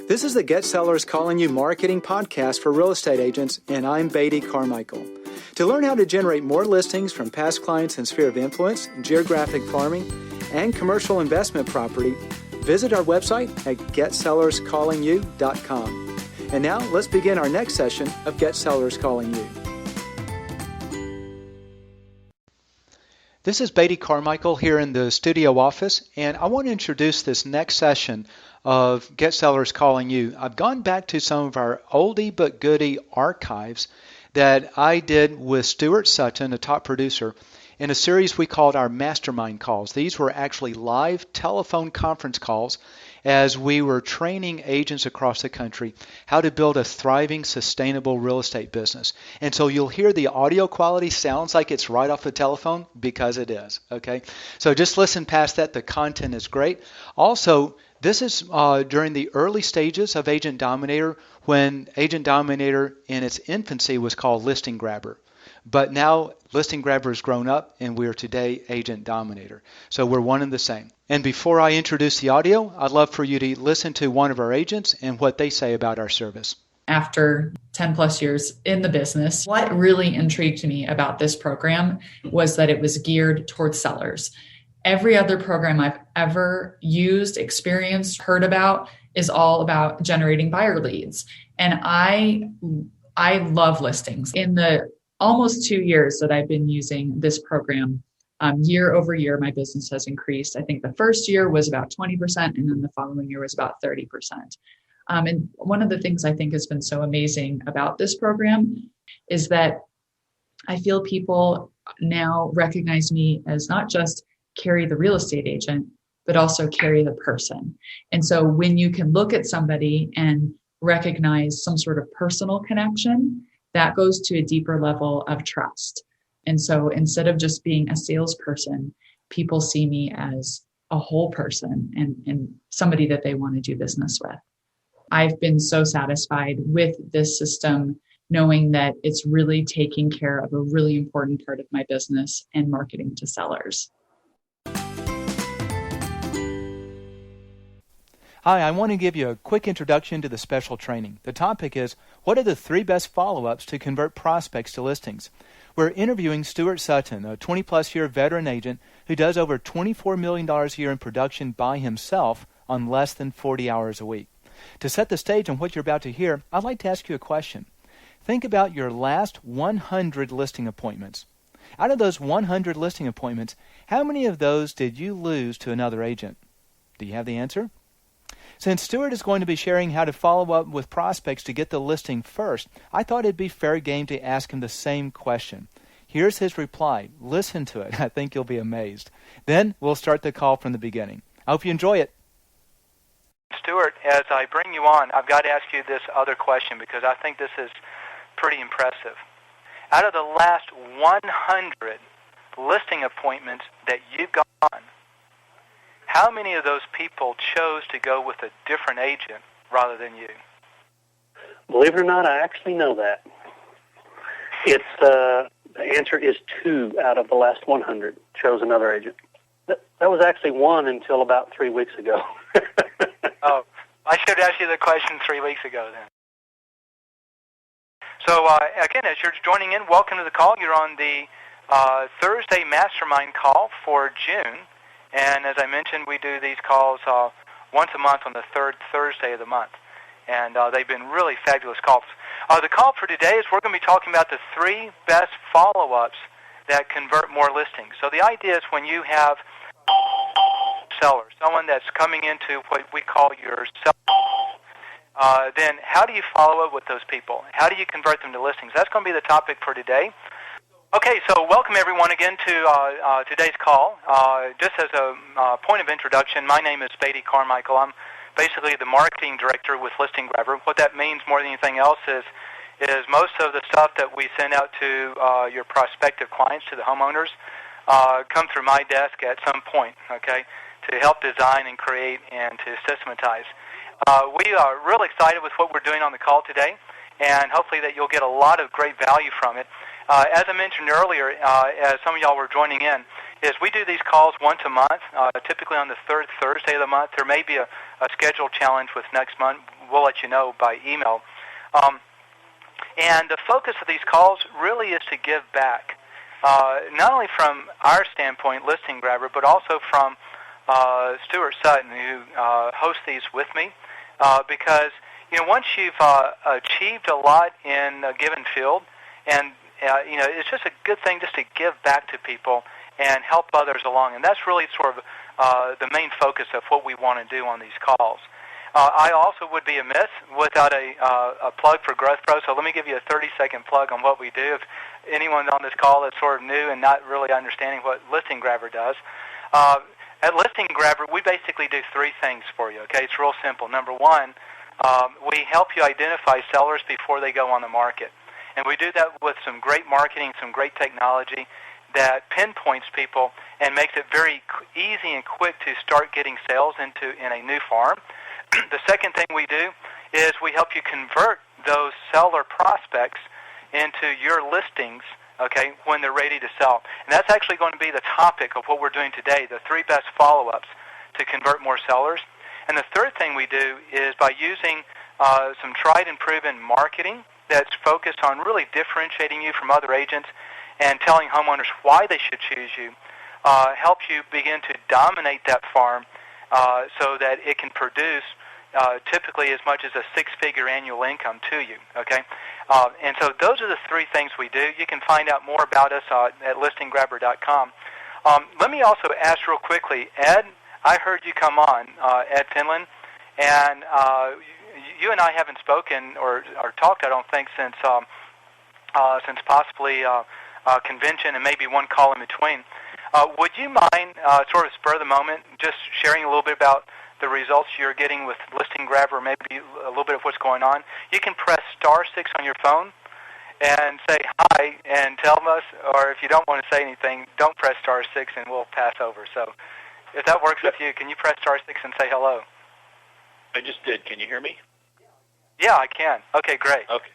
This is the Get Sellers Calling You marketing podcast for real estate agents, and I'm Beatty Carmichael. To learn how to generate more listings from past clients in sphere of influence, geographic farming, and commercial investment property, visit our website at getsellerscallingyou.com. And now let's begin our next session of Get Sellers Calling You. This is Beatty Carmichael here in the studio office, and I want to introduce this next session of Get Sellers Calling You. I've gone back to some of our oldie but goodie archives that I did with Stuart Sutton, a top producer, in a series we called our Mastermind Calls. These were actually live telephone conference calls as we were training agents across the country how to build a thriving, sustainable real estate business. And so you'll hear the audio quality sounds like it's right off the telephone because it is, okay? So just listen past that. The content is great. Also, this is during the early stages of Agent Dominator, when Agent Dominator in its infancy was called Listing Grabber. But now Listing Grabber has grown up, and we are today Agent Dominator. So we're one and the same. And before I introduce the audio, I'd love for you to listen to one of our agents and what they say about our service. After 10 plus years in the business, what really intrigued me about this program was that it was geared towards sellers. Every other program I've ever used, experienced, heard about is all about generating buyer leads. And I love listings. In the almost 2 years that I've been using this program, year over year, my business has increased. I think the first year was about 20%, and then the following year was about 30%. And one of the things I think has been so amazing about this program is that I feel people now recognize me as not just Carrie the real estate agent, but also Carrie the person. And so when you can look at somebody and recognize some sort of personal connection, that goes to a deeper level of trust. And so instead of just being a salesperson, people see me as a whole person and somebody that they want to do business with. I've been so satisfied with this system, knowing that it's really taking care of a really important part of my business and marketing to sellers. Hi, I want to give you a quick introduction to the special training. The topic is, what are the 3 best follow-ups to convert prospects to listings? We're interviewing Stuart Sutton, a 20-plus year veteran agent who does over $24 million a year in production by himself on less than 40 hours a week. To set the stage on what you're about to hear, I'd like to ask you a question. Think about your last 100 listing appointments. Out of those 100 listing appointments, how many of those did you lose to another agent? Do you have the answer? Since Stuart is going to be sharing how to follow up with prospects to get the listing first, I thought it'd be fair game to ask him the same question. Here's his reply. Listen to it. I think you'll be amazed. Then we'll start the call from the beginning. I hope you enjoy it. Stuart, as I bring you on, I've got to ask you this other question because I think this is pretty impressive. Out of the last 100 listing appointments that you've gone, how many of those people chose to go with a different agent rather than you? Believe it or not, I actually know that. It's the answer is 2 out of the last 100 chose another agent. That was actually 1 until about 3 weeks ago. Oh, I should ask you the question 3 weeks ago then. So again, as you're joining in, welcome to the call. You're on the Thursday Mastermind call for June. And as I mentioned, we do these calls once a month on the 3rd Thursday of the month. And they've been really fabulous calls. The call for today is we're going to be talking about the 3 best follow-ups that convert more listings. So the idea is when you have sellers, someone that's coming into what we call your seller, then how do you follow up with those people? How do you convert them to listings? That's going to be the topic for today. Okay, so welcome everyone again to today's call. Just as a point of introduction, my name is Beatty Carmichael. I'm basically the marketing director with Listing Grabber. What that means more than anything else is most of the stuff that we send out to your prospective clients, to the homeowners, come through my desk at some point, okay, to help design and create and to systematize. We are really excited with what we're doing on the call today, and hopefully that you'll get a lot of great value from it. As I mentioned earlier, as some of y'all were joining in, is we do these calls once a month, typically on the 3rd Thursday of the month. There may be a schedule challenge with next month. we'll let you know by email. And the focus of these calls really is to give back, not only from our standpoint, Listing Grabber, but also from Stuart Sutton, who hosts these with me, because once you've achieved a lot in a given field, and it's just a good thing just to give back to people and help others along, and that's really sort of the main focus of what we want to do on these calls. I also would be amiss without a plug for Growth Pro, so let me give you a 30-second plug on what we do. If anyone on this call is sort of new and not really understanding what Listing Grabber does, at Listing Grabber, we basically do three things for you, okay? It's real simple. Number one, we help you identify sellers before they go on the market. And we do that with some great marketing, some great technology that pinpoints people and makes it very easy and quick to start getting sales in a new farm. The second thing we do is we help you convert those seller prospects into your listings, okay, when they're ready to sell. And that's actually going to be the topic of what we're doing today, the 3 best follow-ups to convert more sellers. And the third thing we do is by using some tried and proven marketing that's focused on really differentiating you from other agents and telling homeowners why they should choose you, help you begin to dominate that farm so that it can produce typically as much as a 6-figure annual income to you, okay? And so those are the 3 things we do. You can find out more about us at listinggrabber.com. Let me also ask real quickly, Ed, I heard you come on, Ed Finland, and you and I haven't spoken or talked, I don't think, since possibly convention and maybe one call in between. Would you mind sort of spur of the moment just sharing a little bit about the results you're getting with Listing Grabber, maybe a little bit of what's going on? You can press *6 on your phone and say hi and tell us, or if you don't want to say anything, don't press *6 and we'll pass over. So if that works with you, can you press *6 and say hello? I just did. Can you hear me? Yeah, I can. Okay, great. Okay.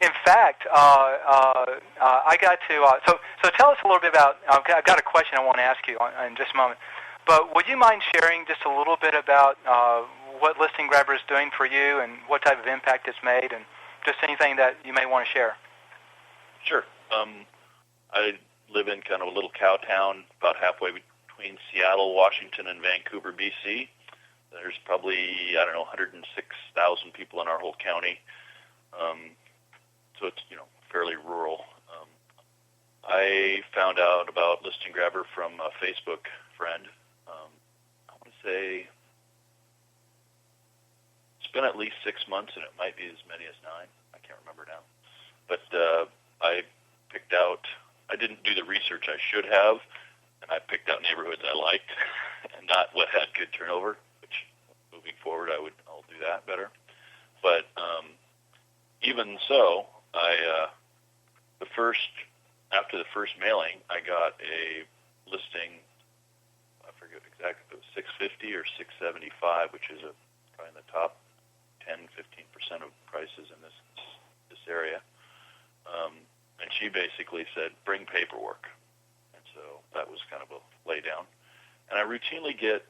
In fact, I got to. So tell us a little bit about. I've got a question I want to ask you in just a moment. But would you mind sharing just a little bit about what Listing Grabber is doing for you and what type of impact it's made, and just anything that you may want to share? Sure. I live in kind of a little cow town about halfway between Seattle, Washington, and Vancouver, BC. There's probably, 106,000 people in our whole county. So it's, fairly rural. I found out about Listing Grabber from a Facebook friend. I want to say it's been at least 6 months, and it might be as many as 9. I can't remember now. But I didn't do the research I should have, and I picked out neighborhoods I liked and not what had good turnover, which moving forward I'll do that better. But even so, after the first mailing, I got a listing. I forget exactly if it was 650 or 675, which is probably in the top 10-15% of prices in this area. And she basically said, "Bring paperwork." And so that was kind of a lay down. And I routinely get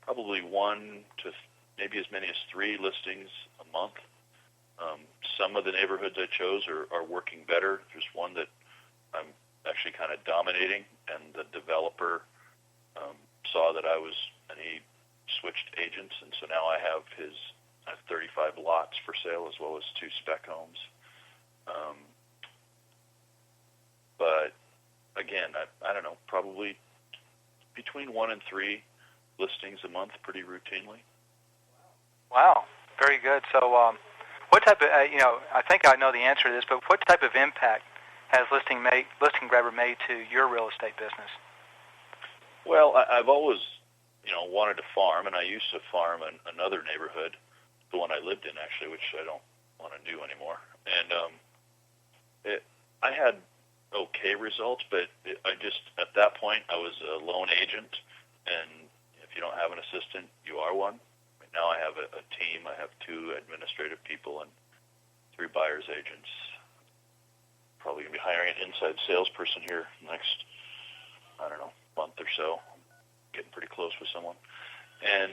probably 1 to maybe as many as 3 listings a month. Some of the neighborhoods I chose are working better. There's one that I'm actually kind of dominating, and the developer saw that and he switched agents, and so now I have 35 lots for sale as well as 2 spec homes. But again, I don't know, probably between 1 and 3 listings a month pretty routinely. Wow, very good. So what type of, I think I know the answer to this, but what type of impact has Listing Grabber made to your real estate business? Well, I've always, wanted to farm, and I used to farm in another neighborhood, the one I lived in actually, which I don't want to do anymore. And I had okay results, but at that point, I was a lone agent, and if you don't have an assistant, you are one. Now I have a team. I have 2 administrative people and 3 buyer's agents. Probably going to be hiring an inside salesperson here next, month or so. Getting pretty close with someone. And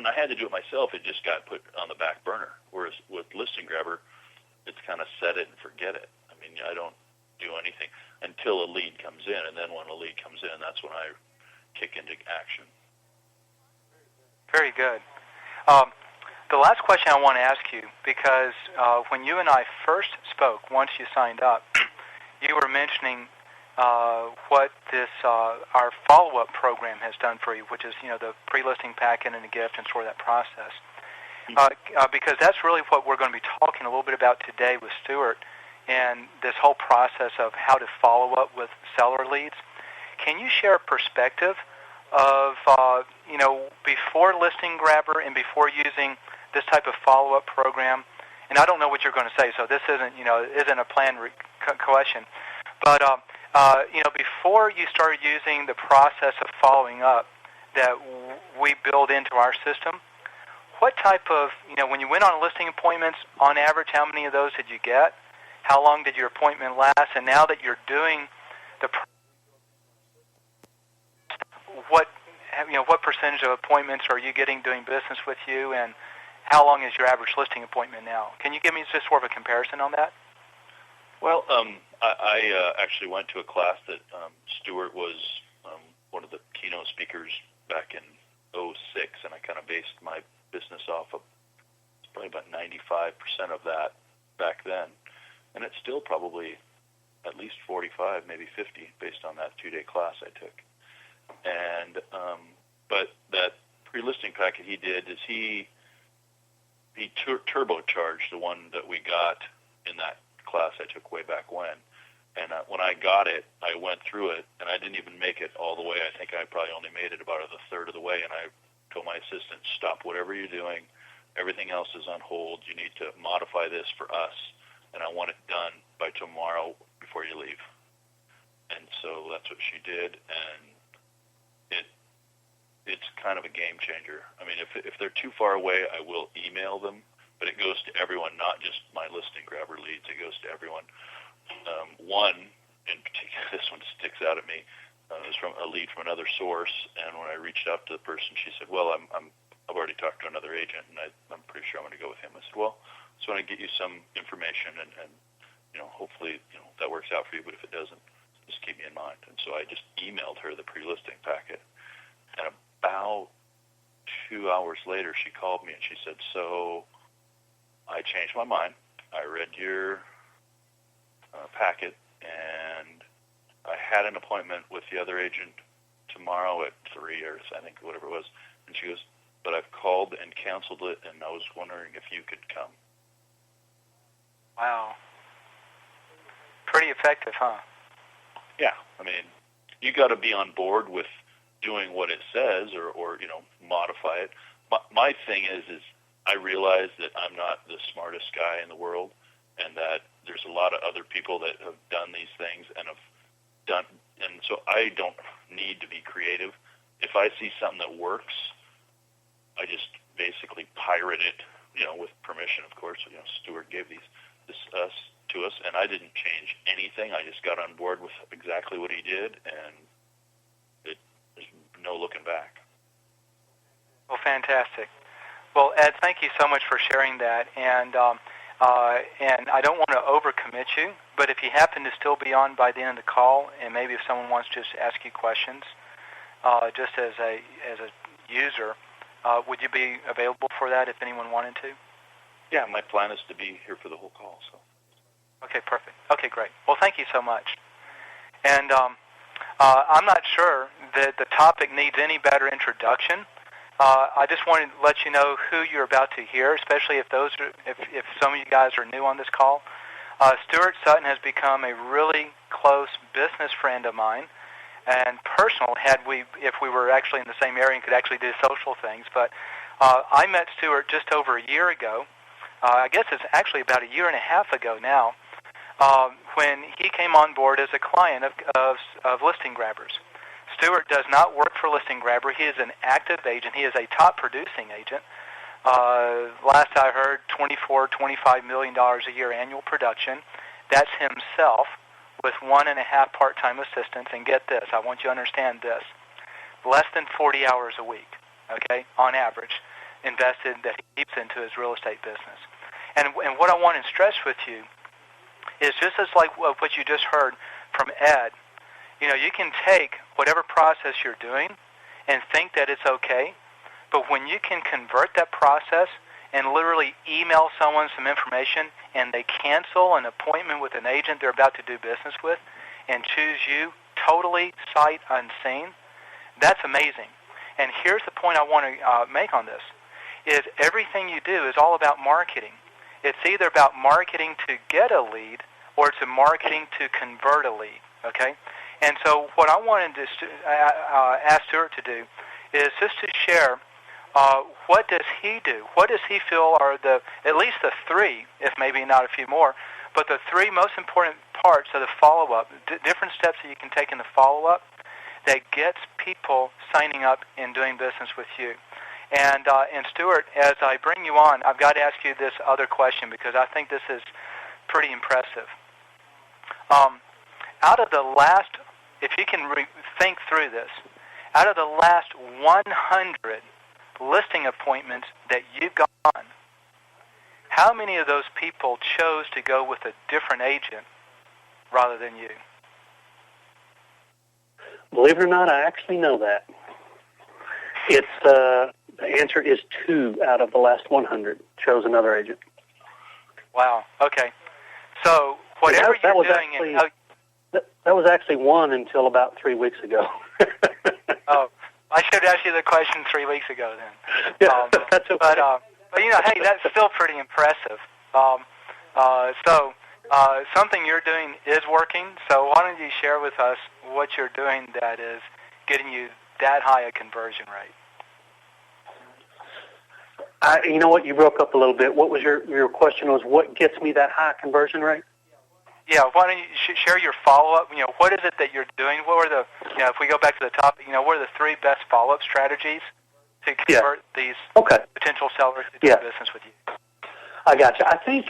when I had to do it myself, it just got put on the back burner. Whereas with Listing Grabber, it's kind of set it and forget it. I mean, I don't do anything until a lead comes in, and then when a lead comes in, that's when I kick into action. Very good. The last question I want to ask you, because when you and I first spoke, once you signed up, you were mentioning what this our follow-up program has done for you, which is the pre-listing packet and a gift and sort of that process. Because that's really what we're going to be talking a little bit about today with Stuart, and this whole process of how to follow up with seller leads. Can you share a perspective of before Listing Grabber and before using this type of follow-up program? And I don't know what you're going to say, so this isn't a planned question. But before you started using the process of following up that we build into our system, what type of when you went on listing appointments, on average, how many of those did you get? How long did your appointment last? And now that you're doing the what percentage of appointments are you getting doing business with you, and how long is your average listing appointment now? Can you give me just sort of a comparison on that? Well, I actually went to a class that Stuart was one of the keynote speakers back in '06, and I kind of based my business off of probably about 95% of that back then, and it's still probably at least 45, maybe 50, based on that 2-day class I took. And but that pre-listing packet he did is he turbocharged the one that we got in that class I took way back when. And when I got it, I went through it, and I didn't even make it all the way. I think I probably only made it about a third of the way, and I told my assistant, stop whatever you're doing. Everything else is on hold. You need to modify this for us, and I want it done by tomorrow before you leave. And so that's what she did, and it's kind of a game changer. I mean, if they're too far away, I will email them, but it goes to everyone, not just my Listing Grabber leads. It goes to everyone. One in particular, this one sticks out at me. It was from a lead from another source, and when I reached out to the person, she said, "Well, I've already talked to another agent, and I'm pretty sure I'm going to go with him." I said, "Well, just want to get you some information, and hopefully that works out for you. But if it doesn't, just keep me in mind." And so I just emailed her the pre-listing packet, and about 2 hours later, she called me and she said, "So I changed my mind. I read your packet, and I had an appointment with the other agent tomorrow at 3 or I think whatever it was." And she goes, "But I've called and canceled it, and I was wondering if you could come." Wow. Pretty effective, huh? Yeah. I mean, you got to be on board with doing what it says or modify it. My thing is I realize that I'm not the smartest guy in the world, and that there's a lot of other people that have done these things and so I don't need to be creative. If I see something that works, I just basically pirate it, with permission, of course. Stuart gave this to us, and I didn't change anything. I just got on board with exactly what he did, and there's no looking back. Well, fantastic. Well, Ed, thank you so much for sharing that, and I don't want to overcommit you, but if you happen to still be on by the end of the call, and maybe if someone wants to just ask you questions, just as a user, would you be available for that if anyone wanted to? Yeah, my plan is to be here for the whole call. So. Okay, perfect. Okay, great. Well, thank you so much. And I'm not sure that the topic needs any better introduction. I just wanted to let you know who you're about to hear, especially if some of you guys are new on this call. Stuart Sutton has become a really close business friend of mine, and personal. If we were actually in the same area and could actually do social things. But I met Stuart just over a year ago. I guess it's actually about a year and a half ago now, when he came on board as a client of Listing Grabbers. Stuart does not work for Listing Grabber. He is an active agent. He is a top producing agent. Last I heard, $25 million a year annual production. That's himself with 1.5 part-time assistants. And get this, I want you to understand this, less than 40 hours a week, okay, on average. invested that he keeps into his real estate business. And what I want to stress with you is just as like what you just heard from Ed, you can take whatever process you're doing and think that it's okay, but when you can convert that process and literally email someone some information and they cancel an appointment with an agent they're about to do business with and choose you totally sight unseen, that's amazing. And here's the point I want to make on this, is everything you do is all about marketing. It's either about marketing to get a lead or it's marketing to convert a lead, okay? And so what I wanted to ask Stuart to do is just to share what does he do? What does he feel are at least the three, if maybe not a few more, but the three most important parts of the follow-up, different steps that you can take in the follow-up that gets people signing up and doing business with you. And Stuart, as I bring you on, I've got to ask you this other question because I think this is pretty impressive. Out of the last, if you can think through this, out of the last 100 listing appointments that you've gone, how many of those people chose to go with a different agent rather than you? Believe it or not, I actually know that. It's the answer is 2 out of the last 100 chose another agent. Wow. Okay. So whatever you're doing, that was actually 1 until about 3 weeks ago. Oh, I should have asked you the question 3 weeks ago then. Yeah, that's okay. But hey, that's still pretty impressive. So something you're doing is working. So why don't you share with us what you're doing that is getting you that high a conversion rate? You know what? You broke up a little bit. What was your question? Was what gets me that high conversion rate? Yeah. Why don't you share your follow-up? What is it that you're doing? What are the, if we go back to the topic, what are the 3 best follow-up strategies to convert these potential sellers to do business with you? I got you. I think,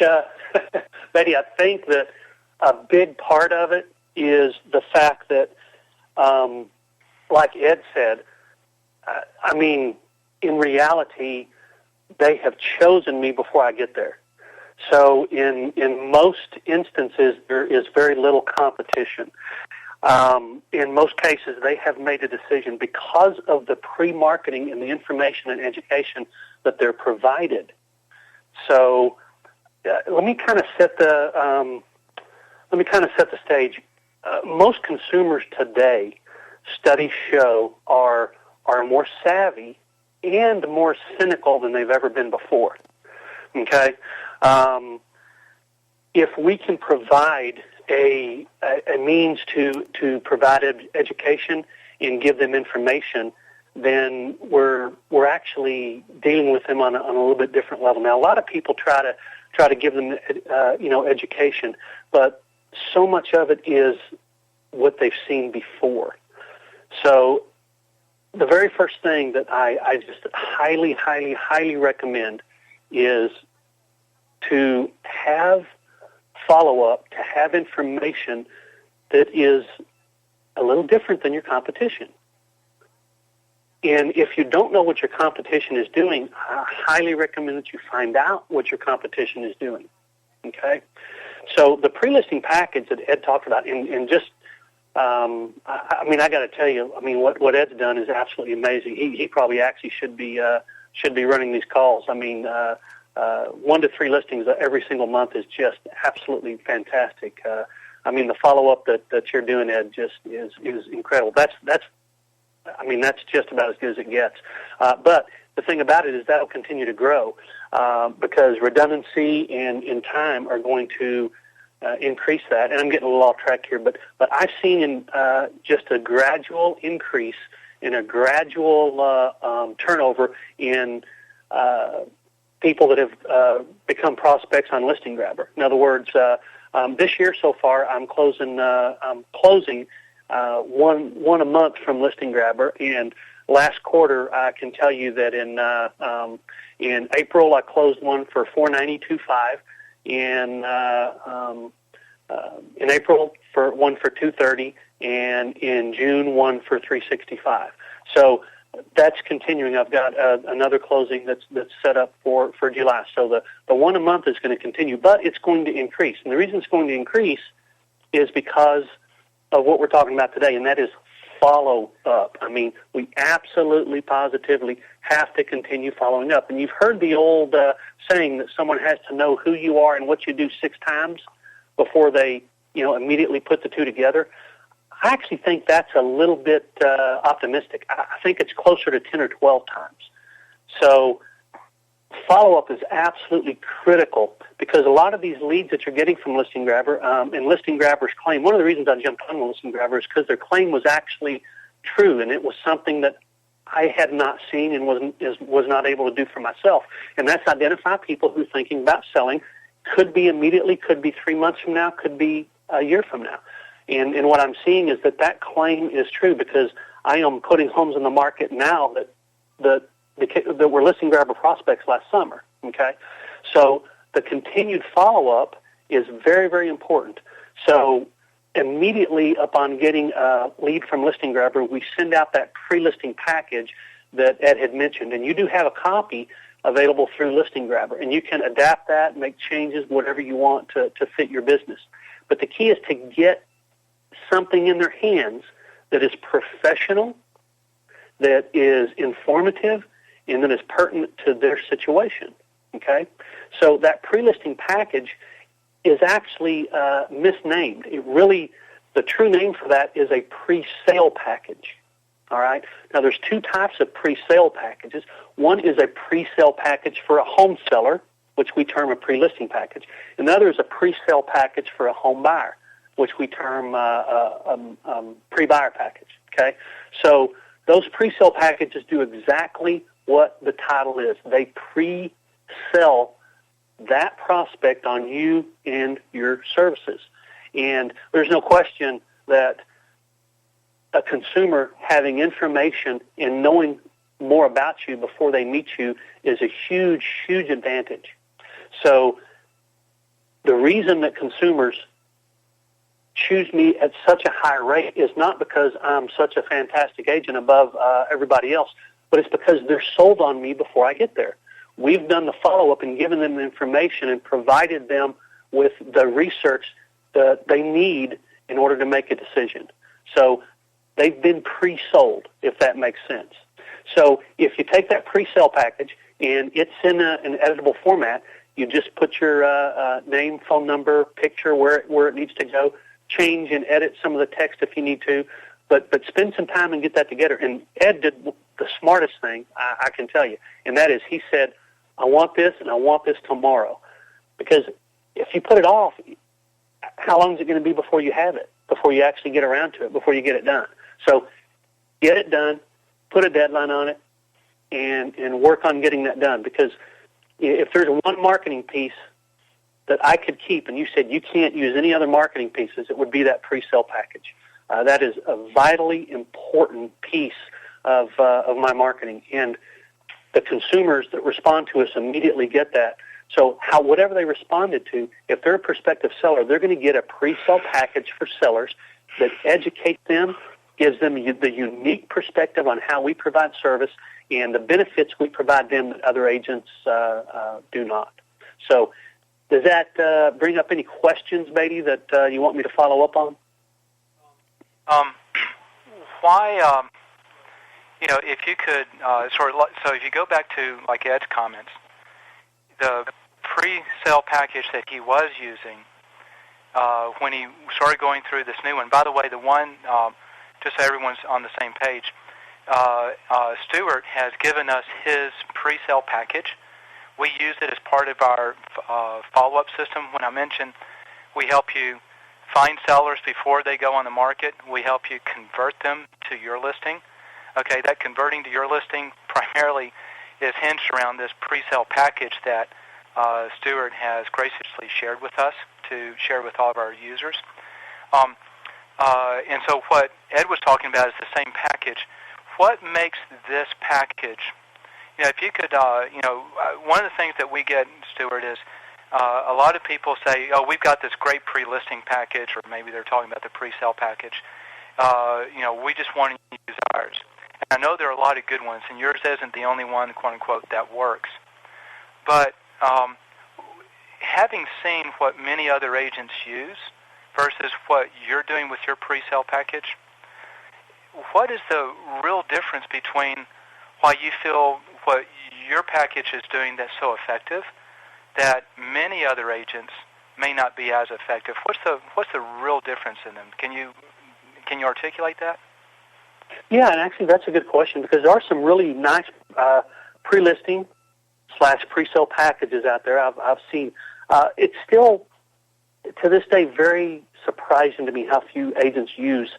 Betty, I think that a big part of it is the fact that, like Ed said, in reality, they have chosen me before I get there. So in most instances, there is very little competition. In most cases, they have made a decision because of the pre-marketing and the information and education that they're provided. So let me kind of set the stage. Most consumers today, studies show, are more savvy and more cynical than they've ever been before. Okay, if we can provide a means to provide education and give them information, then we're actually dealing with them on a little bit different level. Now, a lot of people try to give them education, but so much of it is what they've seen before. So the very first thing that I just highly, highly, highly recommend is to have follow-up, to have information that is a little different than your competition. And if you don't know what your competition is doing, I highly recommend that you find out what your competition is doing. Okay? So the pre-listing package that Ed talked about, and just, I got to tell you, what Ed's done is absolutely amazing. He probably actually should be running these calls. 1 to 3 listings every single month is just absolutely fantastic. The follow-up that you're doing, Ed, just is incredible. That's just about as good as it gets. But the thing about it is that'll continue to grow because redundancy and in time are going to increase that. And I'm getting a little off track here, but I've seen just a gradual increase in a gradual turnover in people that have become prospects on Listing Grabber. In other words, this year so far, I'm closing one a month from Listing Grabber, and last quarter I can tell you that in April I closed one for $492.5, in April one for $230, and in June one for $365. So that's continuing. I've got another closing that's set up for July. So the one a month is going to continue, but it's going to increase. And the reason it's going to increase is because of what we're talking about today, and that is follow up. I mean, we absolutely, positively have to continue following up. And you've heard the old saying that someone has to know who you are and what you do 6 times before they, immediately put the two together. I actually think that's a little bit optimistic. I think it's closer to 10 or 12 times. So follow-up is absolutely critical because a lot of these leads that you're getting from Listing Grabber and Listing Grabber's claim, one of the reasons I jumped on Listing Grabber is because their claim was actually true, and it was something that I had not seen and was not able to do for myself. And that's identify people who are thinking about selling. Could be immediately, could be 3 months from now, could be a year from now. And what I'm seeing is that claim is true because I am putting homes on the market now that were Listing Grabber prospects last summer. Okay, so the continued follow-up is very, very important. So immediately upon getting a lead from Listing Grabber, we send out that pre-listing package that Ed had mentioned, and you do have a copy available through Listing Grabber, and you can adapt that, make changes, whatever you want to fit your business. But the key is to get something in their hands that is professional, that is informative, and that is pertinent to their situation. Okay? So that pre-listing package is actually misnamed. The true name for that is a pre-sale package. All right? Now, there's 2 types of pre-sale packages. One is a pre-sale package for a home seller, which we term a pre-listing package. And the other is a pre-sale package for a home buyer, which we term pre-buyer package. Okay? So those pre-sale packages do exactly what the title is. They pre-sell that prospect on you and your services. And there's no question that a consumer having information and knowing more about you before they meet you is a huge, huge advantage. So the reason that consumers choose me at such a high rate is not because I'm such a fantastic agent above everybody else, but it's because they're sold on me before I get there. We've done the follow-up and given them the information and provided them with the research that they need in order to make a decision. So they've been pre-sold, if that makes sense. So if you take that pre-sale package and it's in an editable format, you just put your name, phone number, picture, where it needs to go, change and edit some of the text if you need to, but spend some time and get that together. And Ed did the smartest thing I can tell you, and that is he said, I want this and I want this tomorrow. Because if you put it off, how long is it going to be before you have it, before you actually get around to it, before you get it done? So get it done, put a deadline on it, and work on getting that done. Because if there's one marketing piece that I could keep, and you said you can't use any other marketing pieces, it would be that pre-sale package. That is a vitally important piece of my marketing. And the consumers that respond to us immediately get that. So whatever they responded to, if they're a prospective seller, they're going to get a pre-sale package for sellers that educates them, gives them the unique perspective on how we provide service and the benefits we provide them that other agents do not. So does that bring up any questions, Beatty, that you want me to follow up on? Why, if you could so if you go back to like Ed's comments, the pre-sale package that he was using when he started going through this new one. By the way, the one, just so everyone's on the same page, Stuart has given us his pre-sale package. We use it as part of our follow-up system. When I mentioned we help you find sellers before they go on the market, we help you convert them to your listing. Okay, that converting to your listing primarily is hinged around this pre-sale package that Stuart has graciously shared with us to share with all of our users. And so what Ed was talking about is the same package. What makes this package, if you could, one of the things that we get, Stuart, is a lot of people say, oh, we've got this great pre-listing package, or maybe they're talking about the pre-sale package. We just want to use ours. I know there are a lot of good ones, and yours isn't the only one, quote unquote, that works. But having seen what many other agents use versus what you're doing with your pre-sale package, what is the real difference between why you feel what your package is doing that's so effective that many other agents may not be as effective? What's the real difference in them? Can you articulate that? Yeah, and actually that's a good question, because there are some really nice pre-listing / pre-sale packages out there I've seen. It's still, to this day, very surprising to me how few agents use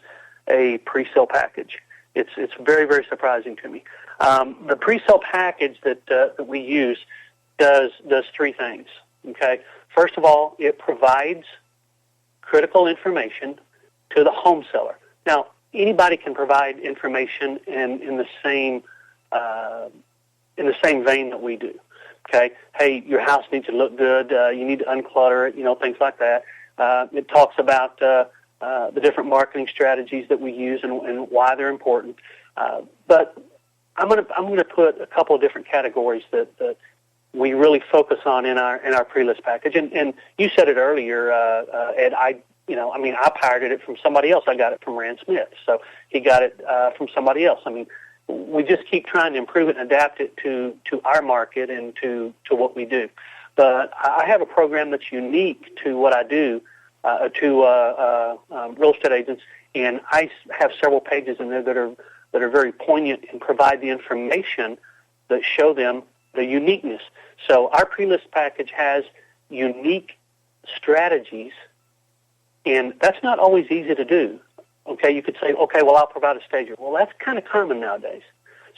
a pre-sale package. It's very, very surprising to me. The pre-sale package that we use does three things. Okay, first of all, it provides critical information to the home seller. Now, anybody can provide information in the same vein that we do. Okay, hey, your house needs to look good. You need to unclutter it. Things like that. It talks about the different marketing strategies that we use and why they're important. But I'm going to put a couple of different categories that we really focus on in our pre-list package. And you said it earlier, Ed. I pirated it from somebody else. I got it from Rand Smith, so he got it from somebody else. I mean, we just keep trying to improve it and adapt it to our market and to what we do. But I have a program that's unique to what I do to real estate agents, and I have several pages in there that are very poignant and provide the information that show them the uniqueness. So our pre-list package has unique strategies, and that's not always easy to do. Okay, you could say, okay, well, I'll provide a stager. Well, that's kind of common nowadays.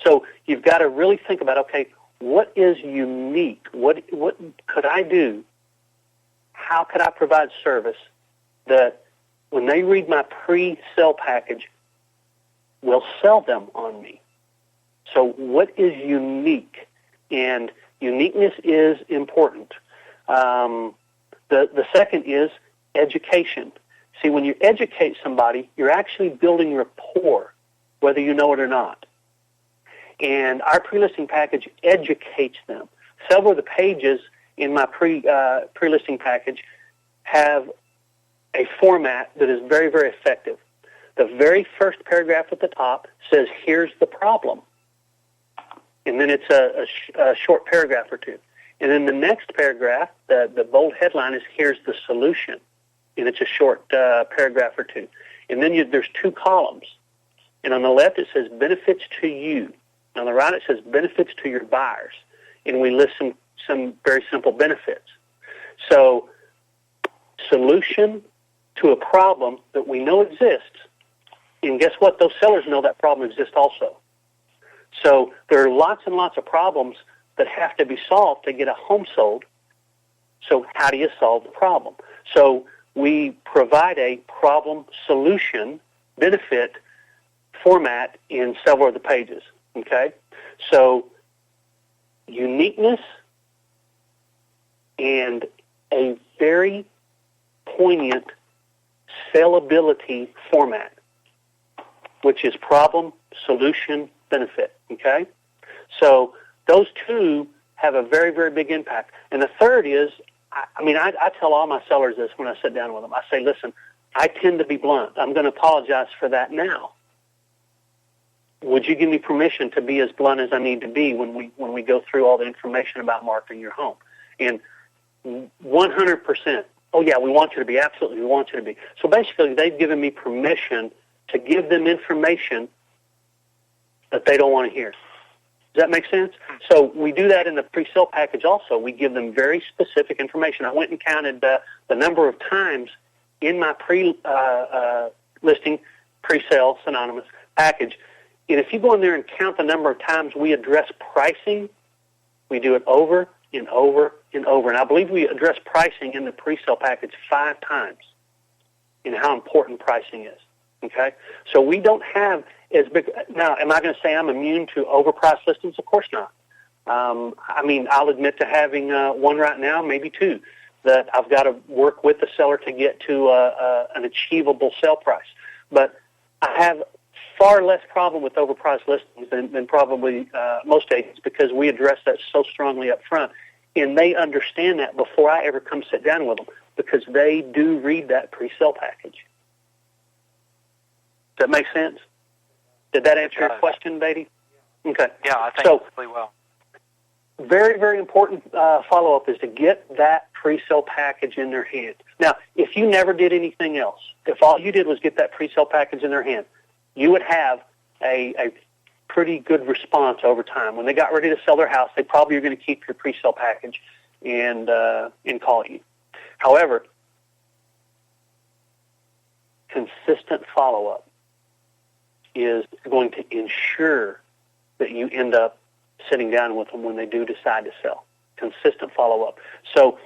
So you've got to really think about, okay, what is unique? What could I do? How could I provide service that when they read my pre-sale package will sell them on me? So what is unique? And uniqueness is important. The second is education. See, when you educate somebody, you're actually building rapport, whether you know it or not. And our pre-listing package educates them. Several of the pages in my pre-listing package have a format that is very, very effective. The very first paragraph at the top says, here's the problem. And then it's a short paragraph or two. And then the next paragraph, the bold headline is, here's the solution. And it's a short paragraph or two. And then there's two columns. And on the left it says benefits to you. And on the right it says benefits to your buyers. And we list some very simple benefits. So solution to a problem that we know exists. And guess what? Those sellers know that problem exists also. So there are lots and lots of problems that have to be solved to get a home sold. So how do you solve the problem? So we provide a problem-solution benefit format in several of the pages, okay? So uniqueness and a very poignant sellability format, which is problem, solution, benefit, okay? So those two have a very, very big impact. And the third is, I tell all my sellers this when I sit down with them. I say, listen, I tend to be blunt. I'm going to apologize for that now. Would you give me permission to be as blunt as I need to be when we go through all the information about marketing your home? And 100%, oh yeah, we want you to be. Absolutely, we want you to be. So basically, they've given me permission to give them information that they don't want to hear. Does that make sense? So we do that in the pre-sale package also. We give them very specific information. I went and counted the number of times in my listing pre-sale synonymous package. And if you go in there and count the number of times we address pricing, we do it over and over and over. And I believe we address pricing in the pre-sale package 5 times in how important pricing is. Okay? So we don't have as big. Now, am I going to say I'm immune to overpriced listings? Of course not. I'll admit to having one right now, maybe 2, that I've got to work with the seller to get to an achievable sale price. But I have far less problem with overpriced listings than probably most agents, because we address that so strongly up front. And they understand that before I ever come sit down with them, because they do read that pre-sale package. Does that make sense? Did that answer your question, Beatty? Okay. Yeah, I think really well. Very, very important follow-up is to get that pre-sale package in their hand. Now, if you never did anything else, if all you did was get that pre-sale package in their hand, you would have a pretty good response over time. When they got ready to sell their house, they probably are going to keep your pre-sale package and call you. However, consistent follow-up is going to ensure that you end up sitting down with them when they do decide to sell. Consistent follow-up. So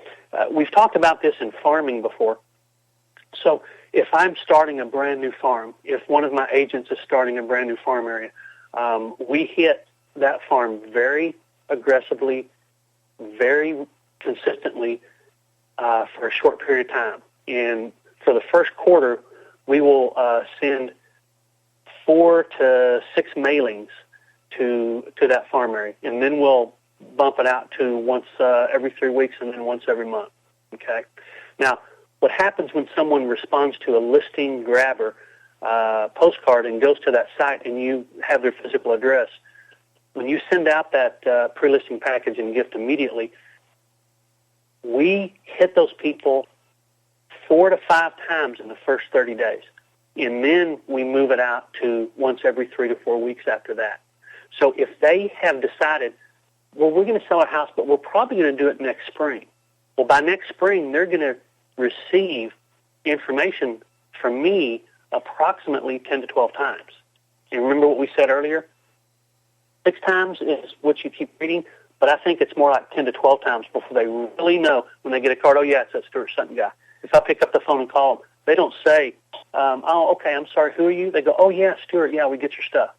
we've talked about this in farming before. So if I'm starting a brand new farm, if one of my agents is starting a brand new farm area, we hit that farm very aggressively, very consistently for a short period of time. And for the first quarter, we will send 4 to 6 mailings to that farm area, and then we'll bump it out to once every 3 weeks and then once every month. Okay. Now, what happens when someone responds to a listing grabber postcard and goes to that site and you have their physical address? When you send out that pre-listing package and gift immediately, we hit those people 4 to 5 times in the first 30 days. And then we move it out to once every 3 to 4 weeks after that. So if they have decided, well, we're going to sell our house, but we're probably going to do it next spring. Well, by next spring, they're going to receive information from me approximately 10 to 12 times. And remember what we said earlier? 6 times is what you keep reading, but I think it's more like 10 to 12 times before they really know when they get a card, oh, yeah, it's that Stuart Sutton guy. If I pick up the phone and call them, they don't say, oh, okay, I'm sorry, who are you? They go, oh, yeah, Stuart, yeah, we get your stuff.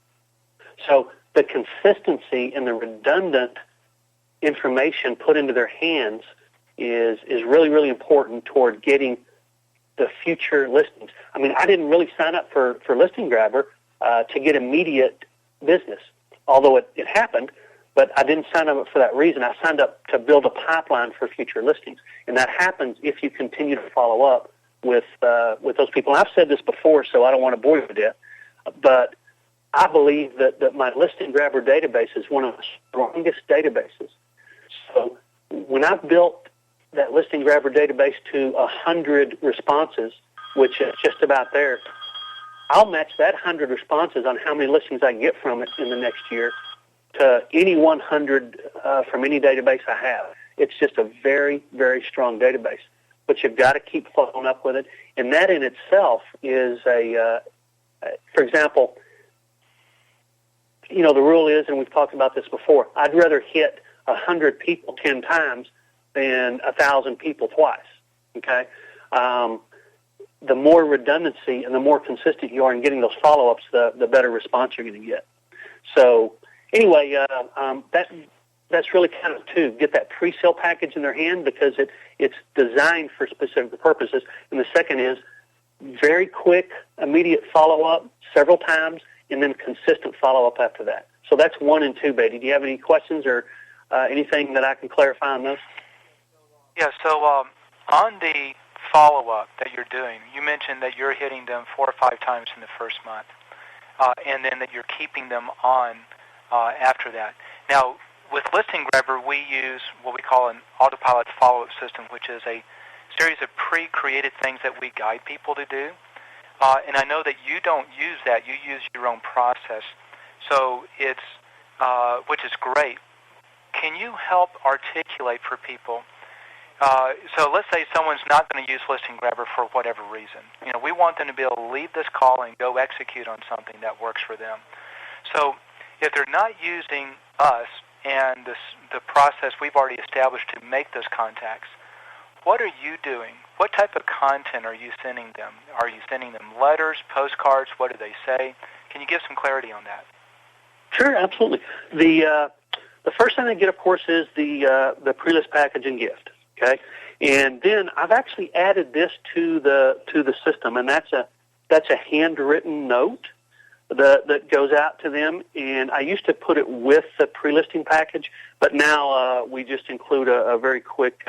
So the consistency and the redundant information put into their hands is really, really important toward getting the future listings. I mean, I didn't really sign up for Listing Grabber to get immediate business, although it happened, but I didn't sign up for that reason. I signed up to build a pipeline for future listings, and that happens if you continue to follow up with those people. And I've said this before, so I don't want to bore you with it, but I believe that my Listing Grabber database is one of the strongest databases. So when I've built that Listing Grabber database to 100 responses, which is just about there, I'll match that 100 responses on how many listings I get from it in the next year to any 100 from any database I have. It's just a very, very strong database. But you've got to keep following up with it. And that in itself is for example, you know, the rule is, and we've talked about this before, I'd rather hit 100 people 10 times than 1,000 people twice, okay? The more redundancy and the more consistent you are in getting those follow-ups, the better response you're going to get. So anyway, that's really kind of to get that pre-sale package in their hand, because it's designed for specific purposes. And the second is very quick, immediate follow-up several times, and then consistent follow-up after that. So that's 1 and 2, Beatty. Do you have any questions or anything that I can clarify on those? Yeah, so on the follow-up that you're doing, you mentioned that you're hitting them 4 or 5 times in the first month, and then that you're keeping them on after that. Now, with Listing Grabber, we use what we call an autopilot follow-up system, which is a series of pre-created things that we guide people to do. And I know that you don't use that. You use your own process. So it's, which is great. Can you help articulate for people? So let's say someone's not going to use Listing Grabber for whatever reason. You know, we want them to be able to leave this call and go execute on something that works for them. So if they're not using us and the process we've already established to make those contacts, what are you doing? What type of content are you sending them? Are you sending them letters, postcards? What do they say? Can you give some clarity on that? Sure, absolutely. The first thing they get, of course, is the pre-list package and gift. Okay, and then I've actually added this to the system, and that's a handwritten note that goes out to them, and I used to put it with the pre-listing package, but now we just include a very quick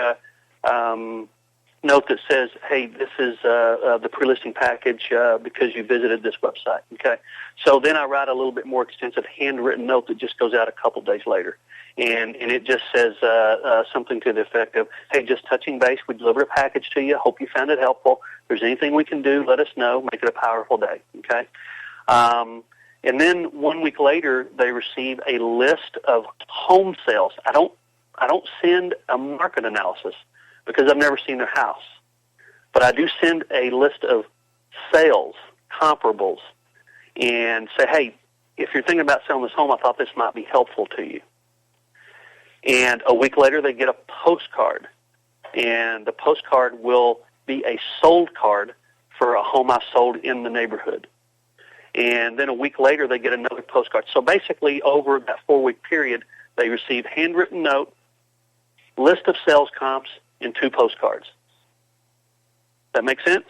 note that says, hey, this is the pre-listing package because you visited this website, okay? So then I write a little bit more extensive handwritten note that just goes out a couple days later, and it just says something to the effect of, hey, just touching base, we delivered a package to you, hope you found it helpful. If there's anything we can do, let us know, make it a powerful day, okay? And then 1 week later, they receive a list of home sales. I don't send a market analysis because I've never seen their house. But I do send a list of sales, comparables, and say, hey, if you're thinking about selling this home, I thought this might be helpful to you. And a week later, they get a postcard. And the postcard will be a sold card for a home I sold in the neighborhood. And then a week later, they get another postcard. So basically, over that 4-week period, they receive handwritten note, list of sales comps, and 2 postcards. That make sense?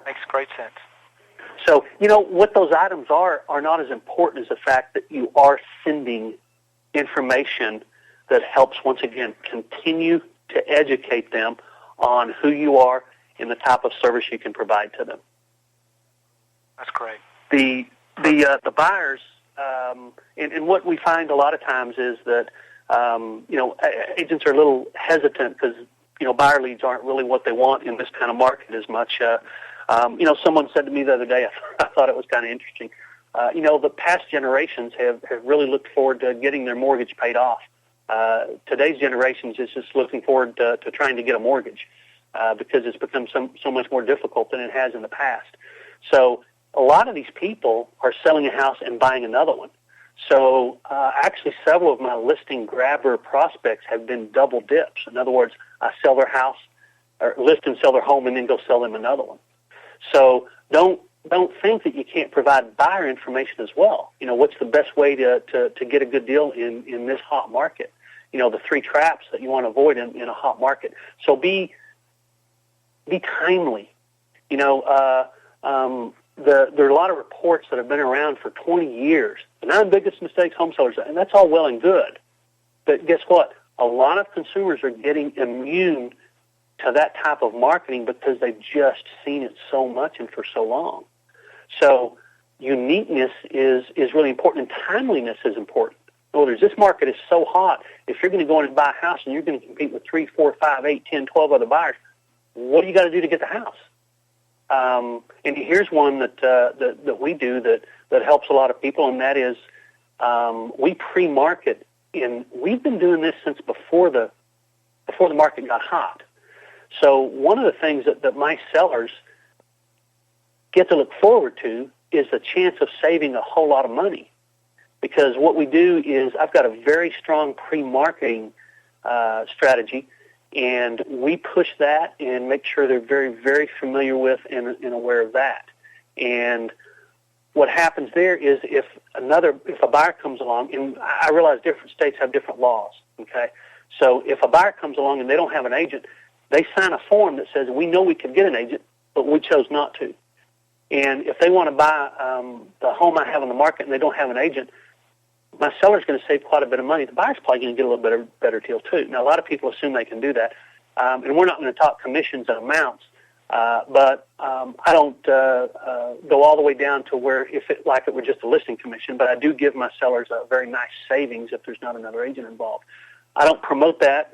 Makes great sense. So, what those items are not as important as the fact that you are sending information that helps, once again, continue to educate them on who you are and the type of service you can provide to them. That's great. The buyers, and what we find a lot of times is that, agents are a little hesitant because, buyer leads aren't really what they want in this kind of market as much. Someone said to me the other day, I thought it was kind of interesting, the past generations have really looked forward to getting their mortgage paid off. Today's generations is just looking forward to trying to get a mortgage because it's become so much more difficult than it has in the past. So a lot of these people are selling a house and buying another one. So actually several of my listing grabber prospects have been double dips. In other words, I sell their house, or list and sell their home, and then go sell them another one. So don't think that you can't provide buyer information as well. What's the best way to get a good deal in this hot market? The 3 traps that you want to avoid in a hot market. So be timely. There are a lot of reports that have been around for 20 years. The 9 biggest mistakes home sellers, and that's all well and good. But guess what? A lot of consumers are getting immune to that type of marketing because they've just seen it so much and for so long. So uniqueness is really important, and timeliness is important. In other words, this market is so hot, if you're going to go in and buy a house and you're going to compete with 3, 4, 5, 8, 10, 12 other buyers, what do you got to do to get the house? And here's one that we do that helps a lot of people, and that is we pre-market, and we've been doing this since before the market got hot. So one of the things that my sellers get to look forward to is the chance of saving a whole lot of money, because what we do is I've got a very strong pre-marketing strategy. And we push that and make sure they're very, very familiar with and aware of that. And what happens there is if a buyer comes along, and I realize different states have different laws, okay? So if a buyer comes along and they don't have an agent, they sign a form that says, we know we could get an agent, but we chose not to. And if they want to buy the home I have on the market and they don't have an agent, my seller's going to save quite a bit of money. The buyer's probably going to get a little better deal too. Now, a lot of people assume they can do that, and we're not going to talk commissions and amounts. But I don't go all the way down to where if it were just a listing commission. But I do give my sellers a very nice savings if there's not another agent involved. I don't promote that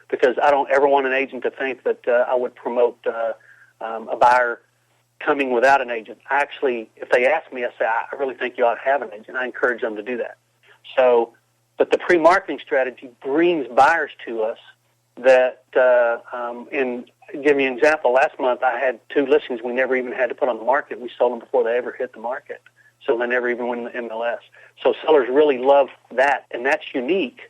because I don't ever want an agent to think that I would promote a buyer coming without an agent. Actually, if they ask me, I say, I really think you ought to have an agent. I encourage them to do that. So, but the pre-marketing strategy brings buyers to us that, and give you an example, last month I had 2 listings we never even had to put on the market. We sold them before they ever hit the market. So they never even went in the MLS. So sellers really love that, and that's unique,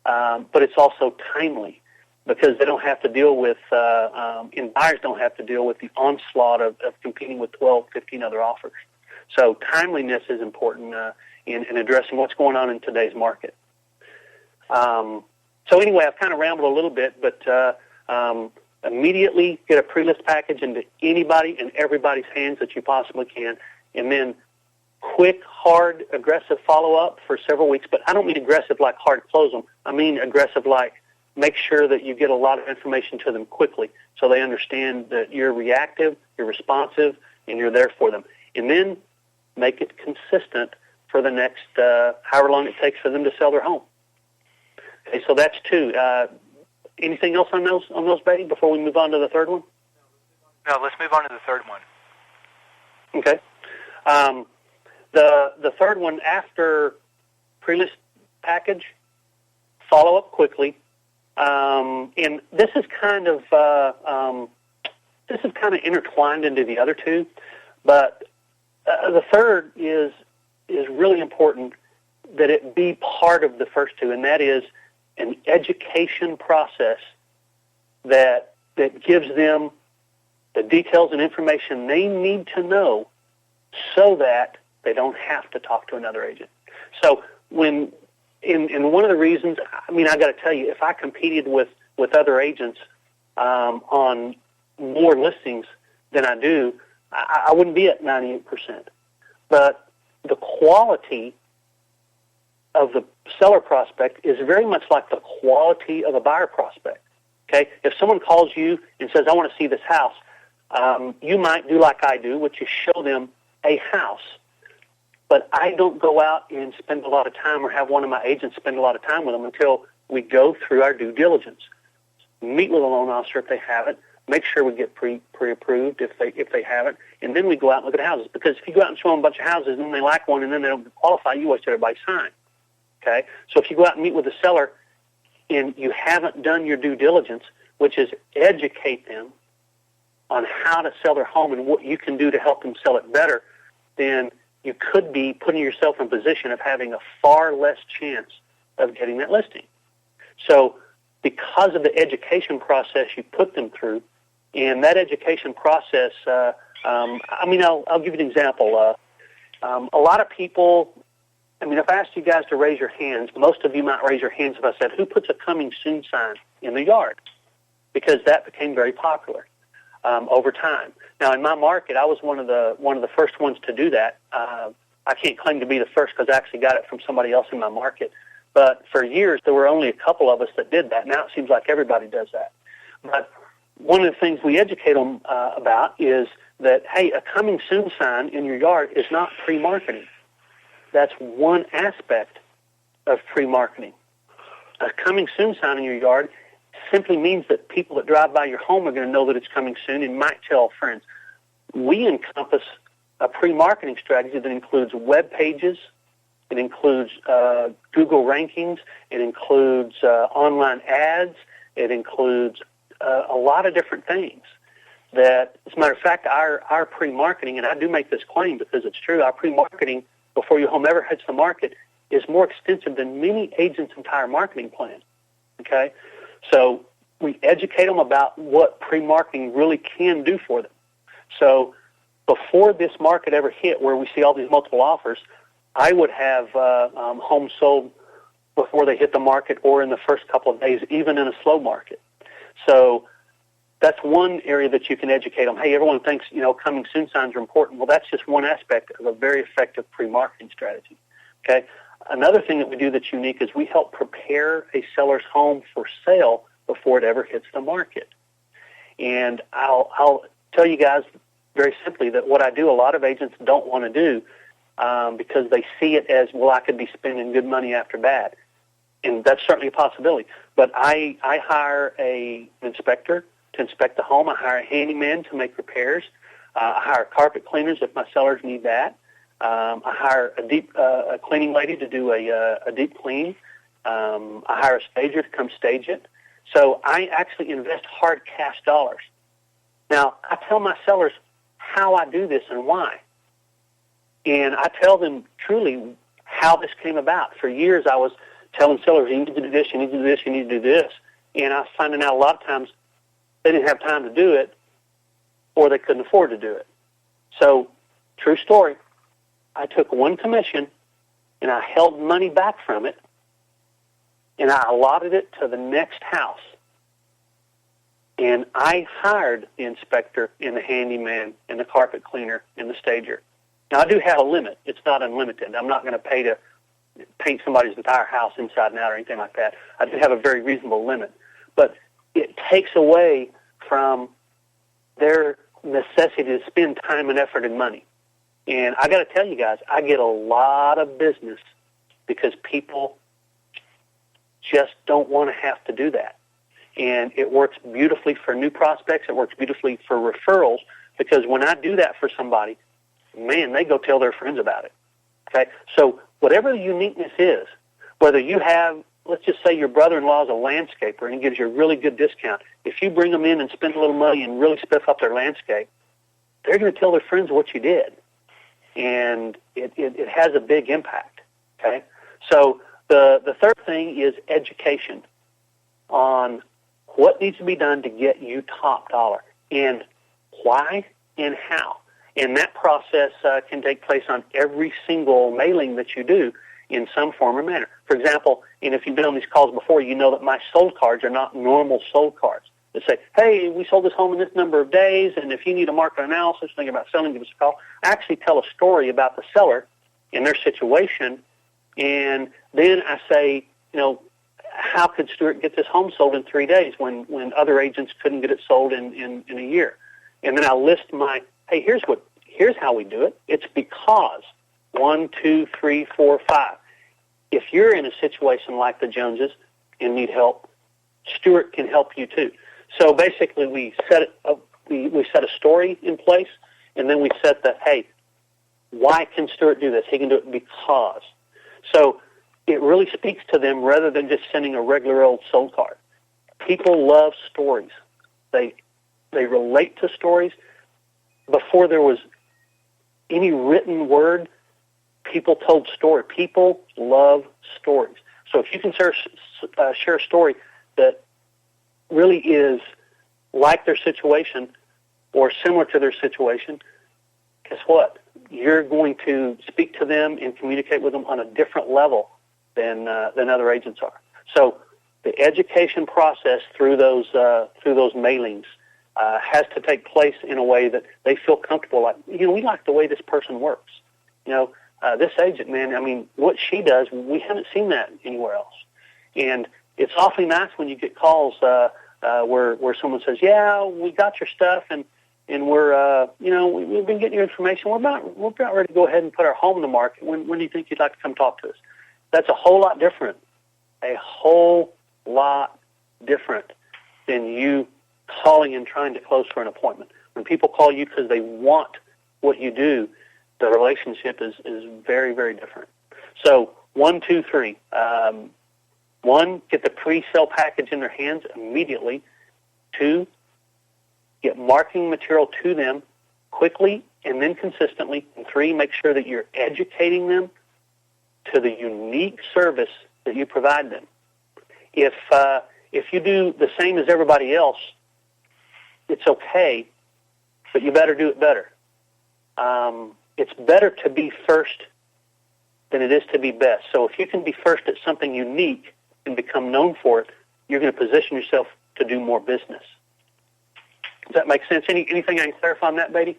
but it's also timely because they don't have to deal with, and buyers don't have to deal with the onslaught of competing with 12, 15 other offers. So timeliness is important in addressing what's going on in today's market. So anyway, I've kind of rambled a little bit, but immediately get a pre-list package into anybody and everybody's hands that you possibly can, and then quick, hard, aggressive follow-up for several weeks, but I don't mean aggressive like hard close them. I mean aggressive like make sure that you get a lot of information to them quickly so they understand that you're reactive, you're responsive, and you're there for them. And then make it consistent for the next however long it takes for them to sell their home. Okay, so that's two. Anything else on those, Beatty, before we move on to the third one? No, let's move on to the third one. Okay. The third one, after pre-list package, follow up quickly. And this is kind of intertwined into the other two, but the third is really important that it be part of the first two, and that is an education process that gives them the details and information they need to know so that they don't have to talk to another agent. So when in one of the reasons, I mean, I got to tell you, if I competed with other agents on more listings than I do, I wouldn't be at 98%. But the quality of the seller prospect is very much like the quality of a buyer prospect. Okay, if someone calls you and says, "I want to see this house," you might do like I do, which is show them a house. But I don't go out and spend a lot of time or have one of my agents spend a lot of time with them until we go through our due diligence. Meet with a loan officer if they haven't. Make sure we get pre-approved if they haven't. And then we go out and look at houses. Because if you go out and show them a bunch of houses and then they like one and then they don't qualify, you waste everybody's time. Okay? So if you go out and meet with the seller and you haven't done your due diligence, which is educate them on how to sell their home and what you can do to help them sell it better, then you could be putting yourself in a position of having a far less chance of getting that listing. So because of the education process you put them through, and that education process, I'll give you an example. A lot of people, if I asked you guys to raise your hands, most of you might raise your hands if I said, who puts a coming soon sign in the yard? Because that became very popular over time. Now, in my market, I was one of the first ones to do that. I can't claim to be the first because I actually got it from somebody else in my market. But for years, there were only a couple of us that did that. Now it seems like everybody does that. But one of the things we educate them about is that, hey, a coming soon sign in your yard is not pre-marketing. That's one aspect of pre-marketing. A coming soon sign in your yard simply means that people that drive by your home are going to know that it's coming soon and might tell friends. We encompass a pre-marketing strategy that includes web pages, it includes Google rankings, it includes online ads, it includes a lot of different things. That, as a matter of fact, our pre-marketing, and I do make this claim because it's true, our pre-marketing before your home ever hits the market is more extensive than many agents' entire marketing plan. Okay? So we educate them about what pre-marketing really can do for them. So before this market ever hit where we see all these multiple offers, I would have homes sold before they hit the market or in the first couple of days, even in a slow market. So that's one area that you can educate them. Hey, everyone thinks, coming soon signs are important. Well, that's just one aspect of a very effective pre-marketing strategy. Okay. Another thing that we do that's unique is we help prepare a seller's home for sale before it ever hits the market. And I'll tell you guys very simply that what I do, a lot of agents don't want to do because they see it as, well, I could be spending good money after bad. And that's certainly a possibility. But I hire an inspector to inspect the home. I hire a handyman to make repairs. I hire carpet cleaners if my sellers need that. I hire a cleaning lady to do a deep clean. I hire a stager to come stage it. So I actually invest hard cash dollars. Now, I tell my sellers how I do this and why. And I tell them truly how this came about. For years, I was telling sellers, you need to do this, you need to do this, you need to do this. And I was finding out a lot of times they didn't have time to do it or they couldn't afford to do it. So, true story, I took one commission and I held money back from it and I allotted it to the next house. And I hired the inspector and the handyman and the carpet cleaner and the stager. Now, I do have a limit. It's not unlimited. I'm not going to pay to paint somebody's entire house inside and out or anything like that. I do have a very reasonable limit. But it takes away from their necessity to spend time and effort and money. And I got to tell you guys, I get a lot of business because people just don't want to have to do that. And it works beautifully for new prospects. It works beautifully for referrals, because when I do that for somebody, man, they go tell their friends about it. Okay? So whatever the uniqueness is, whether you have, let's just say your brother-in-law is a landscaper and he gives you a really good discount. If you bring them in and spend a little money and really spiff up their landscape, they're going to tell their friends what you did. And it has a big impact. Okay? So the third thing is education on what needs to be done to get you top dollar, and why and how. And that process can take place on every single mailing that you do in some form or manner. For example, and if you've been on these calls before, you know that my sold cards are not normal sold cards. They say, hey, we sold this home in this number of days, and if you need a market analysis, thinking about selling, give us a call. I actually tell a story about the seller and their situation, and then I say, how could Stuart get this home sold in 3 days when other agents couldn't get it sold in a year? And then I list hey, here's how we do it. It's because 1, 2, 3, 4, 5. If you're in a situation like the Joneses and need help, Stuart can help you too. So basically, we set a story in place, and then we set hey, why can Stuart do this? He can do it because. So it really speaks to them rather than just sending a regular old sold card. People love stories. They relate to stories. Before there was any written word, people told story. People love stories. So if you can share a story that really is like their situation or similar to their situation, guess what? You're going to speak to them and communicate with them on a different level than other agents are. So the education process through those mailings has to take place in a way that they feel comfortable. Like, we like the way this person works. This agent, man, I mean, what she does, we haven't seen that anywhere else. And it's awfully nice when you get calls where someone says, yeah, we got your stuff, and we're, we've been getting your information. We're about ready to go ahead and put our home in the market. When do you think you'd like to come talk to us? That's a whole lot different. A whole lot different than you calling and trying to close for an appointment. When people call you because they want what you do, the relationship is very, very different. So 1, 2, 3. 1, get the pre-sale package in their hands immediately. 2, get marketing material to them quickly and then consistently. And 3, make sure that you're educating them to the unique service that you provide them. If you do the same as everybody else, it's okay, but you better do it better. It's better to be first than it is to be best. So if you can be first at something unique and become known for it, you're going to position yourself to do more business. Does that make sense? Anything I can clarify on that, Beatty?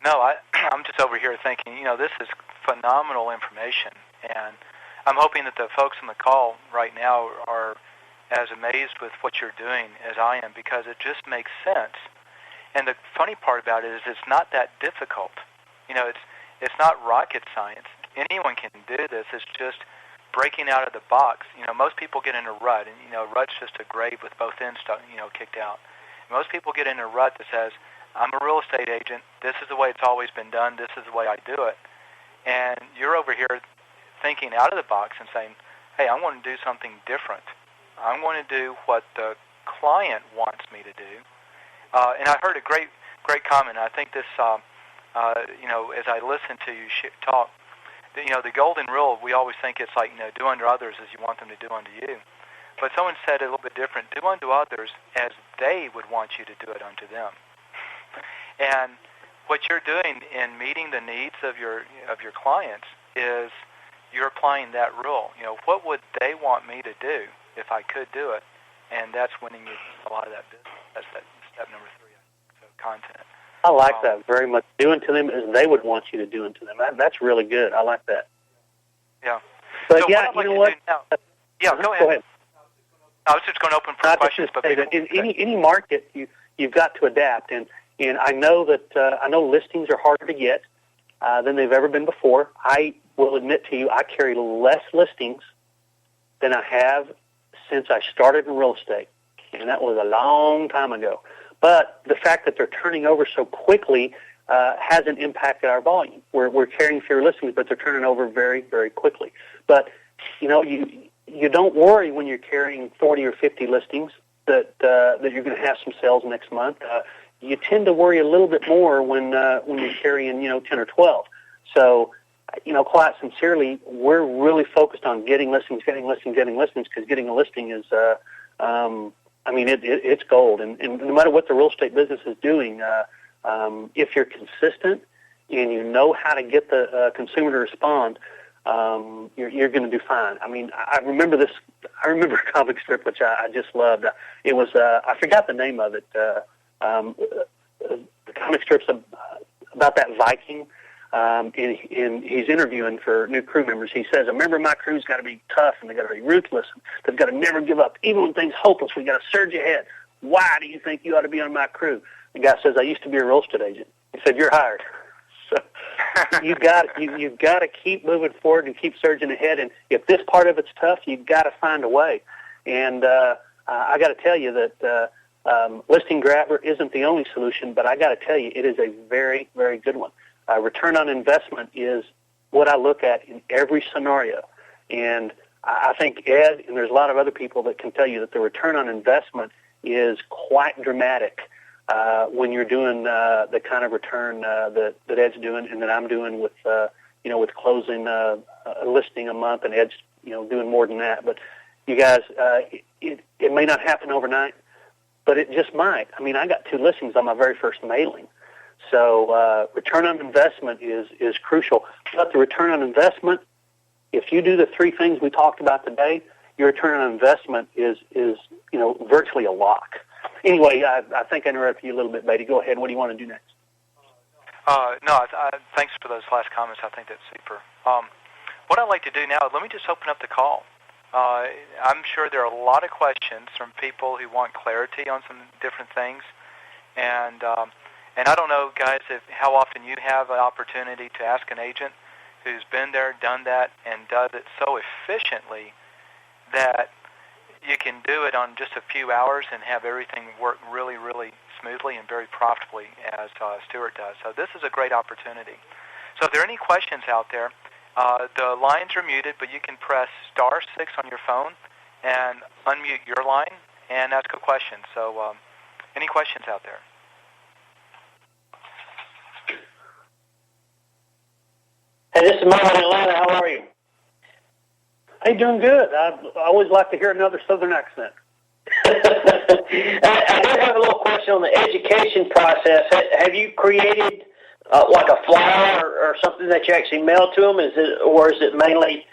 No, I'm just over here thinking, this is phenomenal information, and I'm hoping that the folks on the call right now are as amazed with what you're doing as I am, because it just makes sense. And the funny part about it is it's not that difficult. It's not rocket science. Anyone can do this. It's just breaking out of the box. Most people get in a rut, and rut's just a grave with both ends kicked out. Most people get in a rut that says, I'm a real estate agent. This is the way it's always been done. This is the way I do it. And you're over here thinking out of the box and saying, hey, I want to do something different. I want to do what the client wants me to do. And I heard a great comment. I think this, as I listen to you talk, the golden rule, we always think it's like, do unto others as you want them to do unto you. But someone said it a little bit different. Do unto others as they would want you to do it unto them. And what you're doing in meeting the needs of your clients is you're applying that rule. What would they want me to do if I could do it? And that's winning you a lot of that business. That's that step number 3, so content. I like that very much. Doing to them as they would want you to do unto them. That's really good. I like that. Yeah. But so yeah, what you know what? Yeah, go ahead. I was just going to open for questions, but that in any market, you've got to adapt. And I know that I know listings are harder to get than they've ever been before. I will admit to you, I carry less listings than I have since I started in real estate, and that was a long time ago. But the fact that they're turning over so quickly hasn't impacted our volume. We're carrying fewer listings, but they're turning over very, very quickly. But you know, you don't worry when you're carrying 40 or 50 listings that you're going to have some sales next month. You tend to worry a little bit more when you're carrying 10 or 12. So, quite sincerely, we're really focused on getting listings, because getting a listing is, it's gold. And no matter what the real estate business is doing, if you're consistent and you know how to get the consumer to respond, you're going to do fine. I mean, I remember a comic strip which I just loved. It was I forgot the name of it. The comic strip's about that Viking, and he's interviewing for new crew members. He says, "A member of my crew's got to be tough, and they got to be ruthless. They've got to never give up, even when things hopeless. We got to surge ahead. Why do you think you ought to be on my crew?" The guy says, "I used to be a real estate agent." He said, "You're hired." So you've got to keep moving forward and keep surging ahead. And if this part of it's tough, you've got to find a way. And I got to tell you that listing grabber isn't the only solution, but I got to tell you, it is a very, very good one. Return on investment is what I look at in every scenario. And I think Ed, and there's a lot of other people that can tell you that the return on investment is quite dramatic when you're doing the kind of return that Ed's doing and that I'm doing with closing a listing a month, and Ed's doing more than that. But you guys, it may not happen overnight, but it just might. I mean, I got 2 listings on my very first mailing. So return on investment is crucial. But the return on investment, if you do the 3 things we talked about today, your return on investment is virtually a lock. Anyway, I think I interrupted you a little bit, Beatty. Go ahead. What do you want to do next? Thanks for those last comments. I think that's super. What I'd like to do now, let me just open up the call. I'm sure there are a lot of questions from people who want clarity on some different things. And I don't know, guys, how often you have an opportunity to ask an agent who's been there, done that, and does it so efficiently that you can do it on just a few hours and have everything work really, really smoothly and very profitably as Stuart does. So this is a great opportunity. So if there are any questions out there, the lines are muted, but you can press *6 on your phone and unmute your line and ask a question. So any questions out there? Hey, this is Mike in Atlanta. How are you? Hey, doing good. I always like to hear another Southern accent. I do have a little question on the education process. Have you created like a flyer or something that you actually mail to them? Is it mainly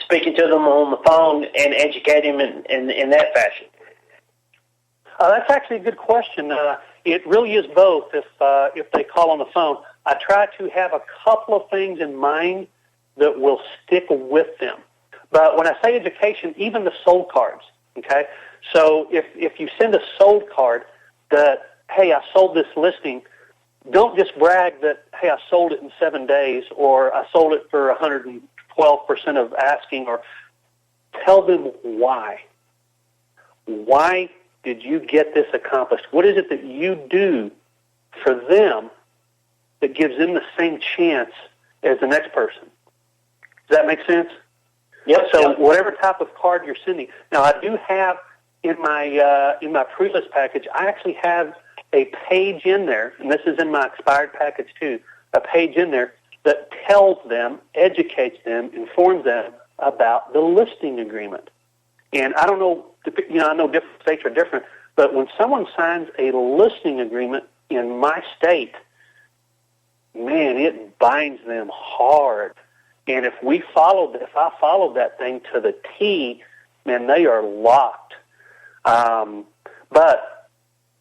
speaking to them on the phone and educating them in that fashion? That's actually a good question. It really is both. If they call on the phone, I try to have a couple of things in mind that will stick with them. But when I say education, even the sold cards, okay? So if you send a sold card that, hey, I sold this listing, don't just brag that, hey, I sold it in 7 days, or I sold it for 112% of asking, or tell them why. Why did you get this accomplished? What is it that you do for them that gives them the same chance as the next person? Does that make sense? Yep. So whatever type of card you're sending. Now, I do have in my pre-list package, I actually have a page in there, and this is in my expired package too, a page in there that tells them, educates them, informs them about the listing agreement. And I don't know, I know different states are different, but when someone signs a listing agreement in my state, man, it binds them hard. And if I followed that thing to the T, man, they are locked. But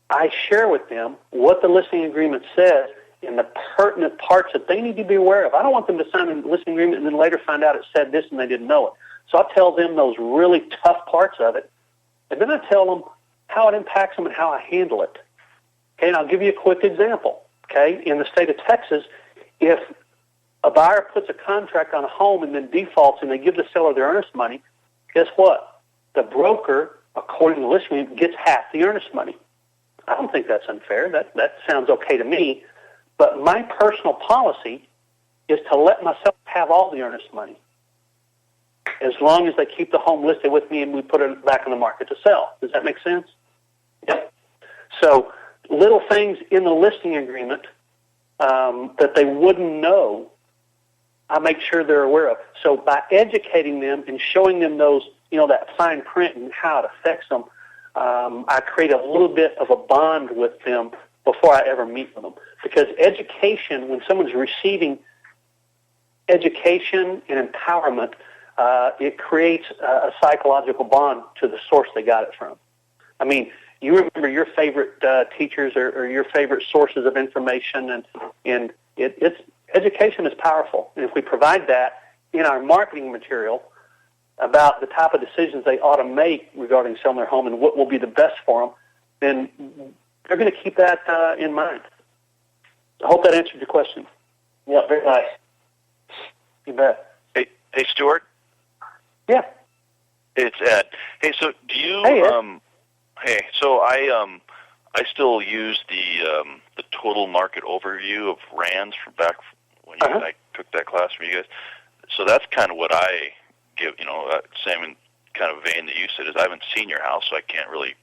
I share with them what the listing agreement says and the pertinent parts that they need to be aware of. I don't want them to sign a listing agreement and then later find out it said this and they didn't know it. So I tell them those really tough parts of it, and then I tell them how it impacts them and how I handle it. Okay, and I'll give you a quick example. Okay, in the state of Texas, if a buyer puts a contract on a home and then defaults and they give the seller their earnest money, guess what? The broker, according to the listing agreement, gets half the earnest money. I don't think that's unfair. That sounds okay to me. But my personal policy is to let myself have all the earnest money, as long as they keep the home listed with me and we put it back on the market to sell. Does that make sense? Yep. So little things in the listing agreement that they wouldn't know, I make sure they're aware of. So by educating them and showing them those, that fine print and how it affects them, I create a little bit of a bond with them before I ever meet with them. Because education, when someone's receiving education and empowerment, it creates a psychological bond to the source they got it from. I mean, you remember your favorite teachers or your favorite sources of information, and it's education is powerful. And if we provide that in our marketing material about the type of decisions they ought to make regarding selling their home and what will be the best for them, then they're going to keep that in mind. I hope that answered your question. Yeah, very nice. You bet. Hey, Stuart. Yeah. It's Ed. Hey, so do you? Hey, Ed. So I still use the total market overview of RANDs from back when I took that class from you guys. So that's kind of what I give. Same kind of vein that you said is I haven't seen your house, so I can't really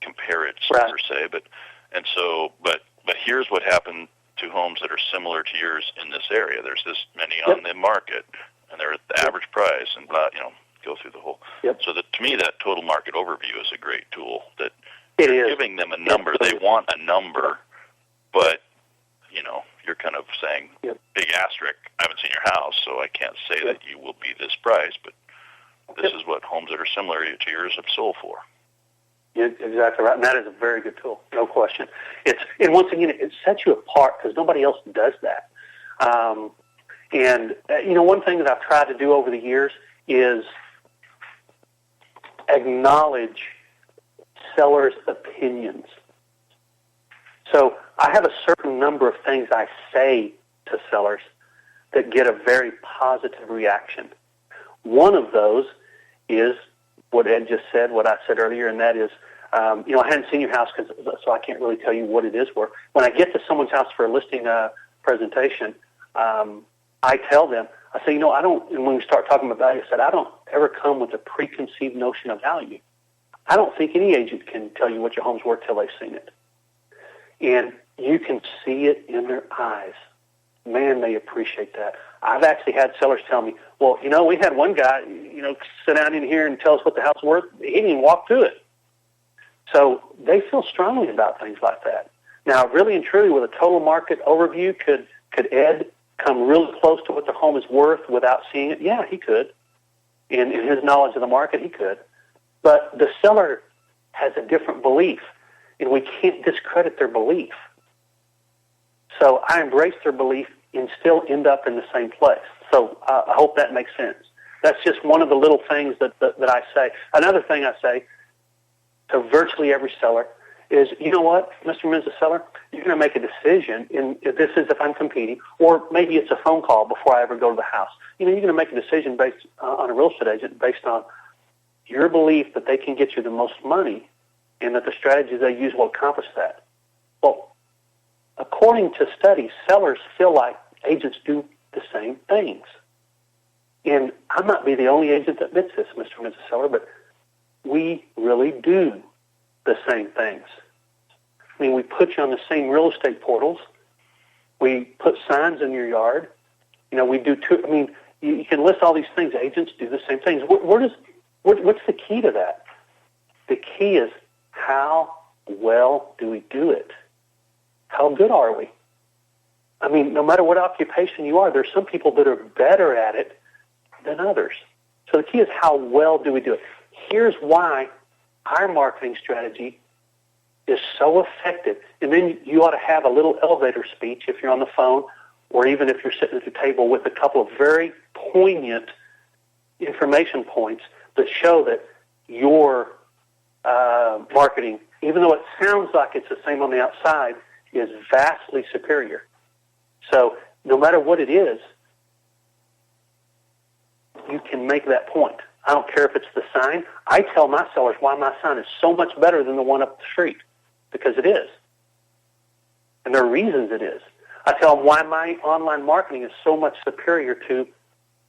compare it per se. But here's what happened to homes that are similar to yours in this area. There's this many on the market, and they're at the average price, and go through the whole. So to me, that total market overview is a great tool. That you're giving them a number. They want a number, but you're kind of saying big asterisk. I haven't seen your house, so I can't say that you will be this price. But this is what homes that are similar to yours have sold for. You're exactly right, and that is a very good tool, no question. And once again, it sets you apart because nobody else does that. One thing that I've tried to do over the years is acknowledge sellers' opinions. So I have a certain number of things I say to sellers that get a very positive reaction. One of those is what Ed just said, what I said earlier, and that is, I hadn't seen your house, so I can't really tell you what it is worth. When I get to someone's house for a listing presentation, I tell them, I say, I don't, and when we start talking about value, I said, I don't ever come with a preconceived notion of value. I don't think any agent can tell you what your home's worth till they've seen it. And you can see it in their eyes. Man, they appreciate that. I've actually had sellers tell me, well, we had one guy, sit down in here and tell us what the house is worth. He didn't even walk to it. So they feel strongly about things like that. Now, really and truly, with a total market overview, could Ed come really close to what the home is worth without seeing it? Yeah, he could. In his knowledge of the market, he could. But the seller has a different belief, and we can't discredit their belief. So I embrace their belief and still end up in the same place. So I hope that makes sense. That's just one of the little things that I say. Another thing I say to virtually every seller is, you know what, Mr. and Mrs. Seller, you're going to make a decision, and this is if I'm competing, or maybe it's a phone call before I ever go to the house. You're going to make a decision based on a real estate agent based on your belief that they can get you the most money and that the strategies they use will accomplish that. Well, according to studies, sellers feel like agents do the same things. And I might be the only agent that admits this, Mr. and Mrs. Seller, but we really do the same things. I mean, we put you on the same real estate portals. We put signs in your yard. We do you can list all these things. Agents do the same things. What's the key to that? The key is how well do we do it? How good are we? I mean, no matter what occupation you are, there's some people that are better at it than others. So the key is how well do we do it? Here's why our marketing strategy is so effective. And then you ought to have a little elevator speech if you're on the phone, or even if you're sitting at the table, with a couple of very poignant information points that show that your marketing, even though it sounds like it's the same on the outside, is vastly superior. So no matter what it is, you can make that point. I don't care if it's the sign. I tell my sellers why my sign is so much better than the one up the street, because it is. And there are reasons it is. I tell them why my online marketing is so much superior to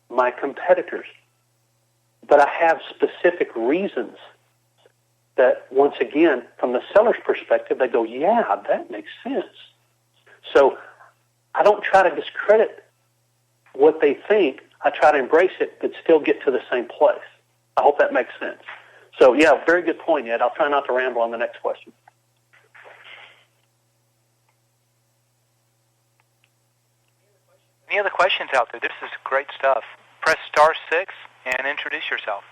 my competitors. But I have specific reasons that, once again, from the seller's perspective, they go, yeah, that makes sense. So I don't try to discredit what they think. I try to embrace it, but still get to the same place. I hope that makes sense. So, yeah, very good point, Ed. I'll try not to ramble on the next question. Any other questions out there? This is great stuff. Press *6 and introduce yourself.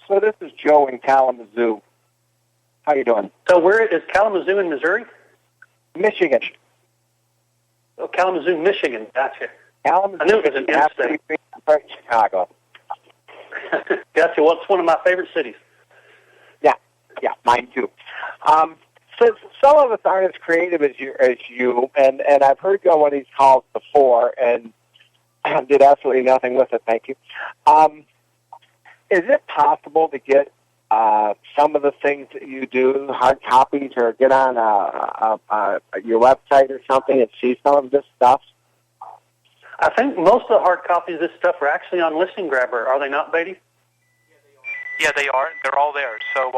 So this is Joe in Kalamazoo. How you doing? So where is Kalamazoo in Missouri? Michigan. Oh, Kalamazoo, Michigan. Gotcha. Kalamazoo. I knew it was an interstate. Chicago. Gotcha. Well, it's one of my favorite cities. Yeah, mine too. So some of us aren't as creative as you, and I've heard you on one of these calls before, and did absolutely nothing with it. Thank you. Is it possible to get some of the things that you do, hard copies, or get on your website or something and see some of this stuff? I think most of the hard copies of this stuff are actually on Listing Grabber. Are they not, Beatty? Yeah, they are. They're all there. So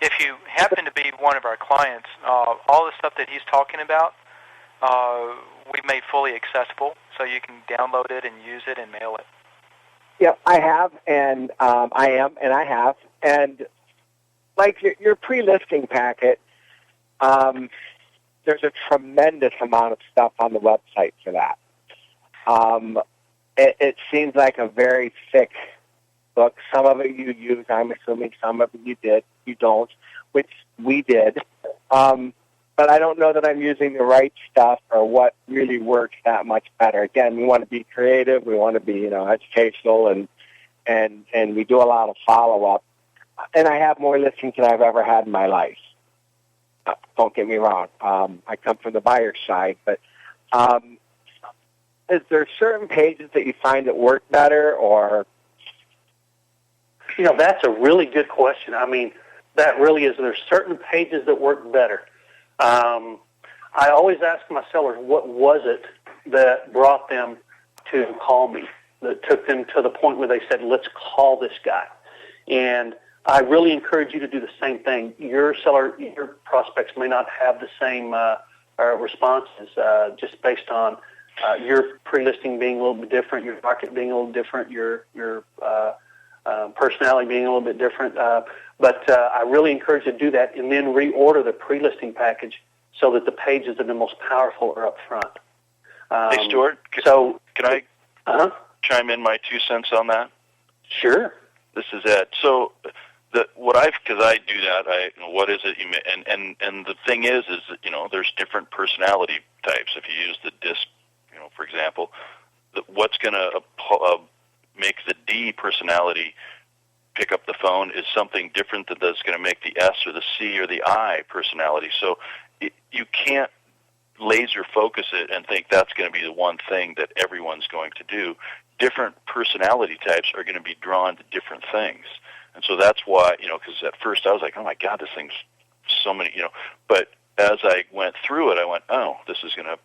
if you happen to be one of our clients, all the stuff that he's talking about, we've made fully accessible, so you can download it and use it and mail it. Yeah, I have, and I have. And like your pre-listing packet, there's a tremendous amount of stuff on the website for that. It seems like a very thick book. Some of it you use, I'm assuming. Some of it you don't, which we did. But I don't know that I'm using the right stuff or what really works that much better. Again, we want to be creative. We want to be, educational, and we do a lot of follow-up. And I have more listings than I've ever had in my life. Don't get me wrong. I come from the buyer's side, but is there certain pages that you find that work better, or? That's a really good question. I mean, that really is. There's certain pages that work better. I always ask my sellers, what was it that brought them to call me, that took them to the point where they said, let's call this guy. And I really encourage you to do the same thing. Your prospects may not have the same responses just based on your pre-listing being a little bit different, your market being a little different, your personality being a little bit different. But I really encourage you to do that and then reorder the pre-listing package so that the pages that are the most powerful are up front. Hey, Stuart, can I chime in my 2 cents on that? Sure. This is Ed. So because I do that, what is it you and the thing is that, there's different personality types. If you use the DISC, for example, what's going to make the D personality pick up the phone is something different that's going to make the S or the C or the I personality. So you can't laser focus it and think that's going to be the one thing that everyone's going to do. Different personality types are going to be drawn to different things. And so that's why, because at first I was like, oh my God, this thing's so many, but as I went through it, I went, oh, this is going to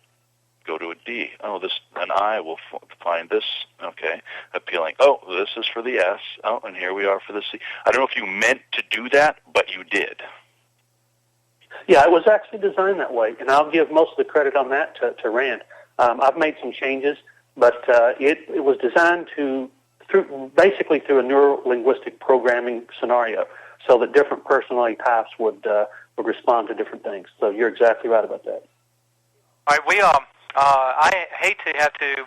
go to a D. Oh, an I will find this, okay, appealing. Oh, this is for the S. Oh, and here we are for the C. I don't know if you meant to do that, but you did. Yeah, it was actually designed that way, and I'll give most of the credit on that to Rand. I've made some changes, but it was designed through a neuro-linguistic programming scenario, so that different personality types would respond to different things. So you're exactly right about that. All right, I hate to have to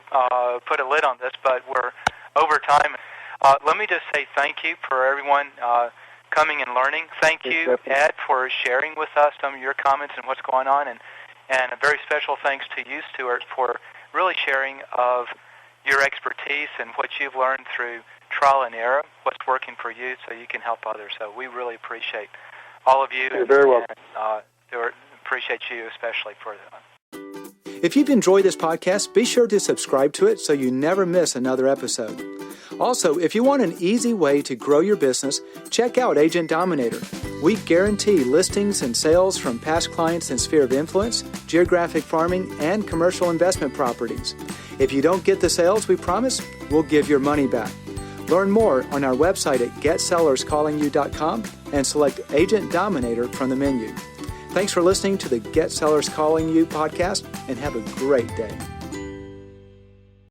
put a lid on this, but we're over time. Let me just say thank you for everyone coming and learning. Thank you, Ed, for sharing with us some of your comments and what's going on, and a very special thanks to you, Stuart, for really sharing of your expertise and what you've learned through trial and error, what's working for you so you can help others. So we really appreciate all of you. You're very welcome. Stuart, appreciate you especially for that. If you've enjoyed this podcast, be sure to subscribe to it so you never miss another episode. Also, if you want an easy way to grow your business, check out Agent Dominator. We guarantee listings and sales from past clients in sphere of influence, geographic farming, and commercial investment properties. If you don't get the sales we promise, we'll give your money back. Learn more on our website at getsellerscallingyou.com and select Agent Dominator from the menu. Thanks for listening to the Get Sellers Calling You podcast, and have a great day.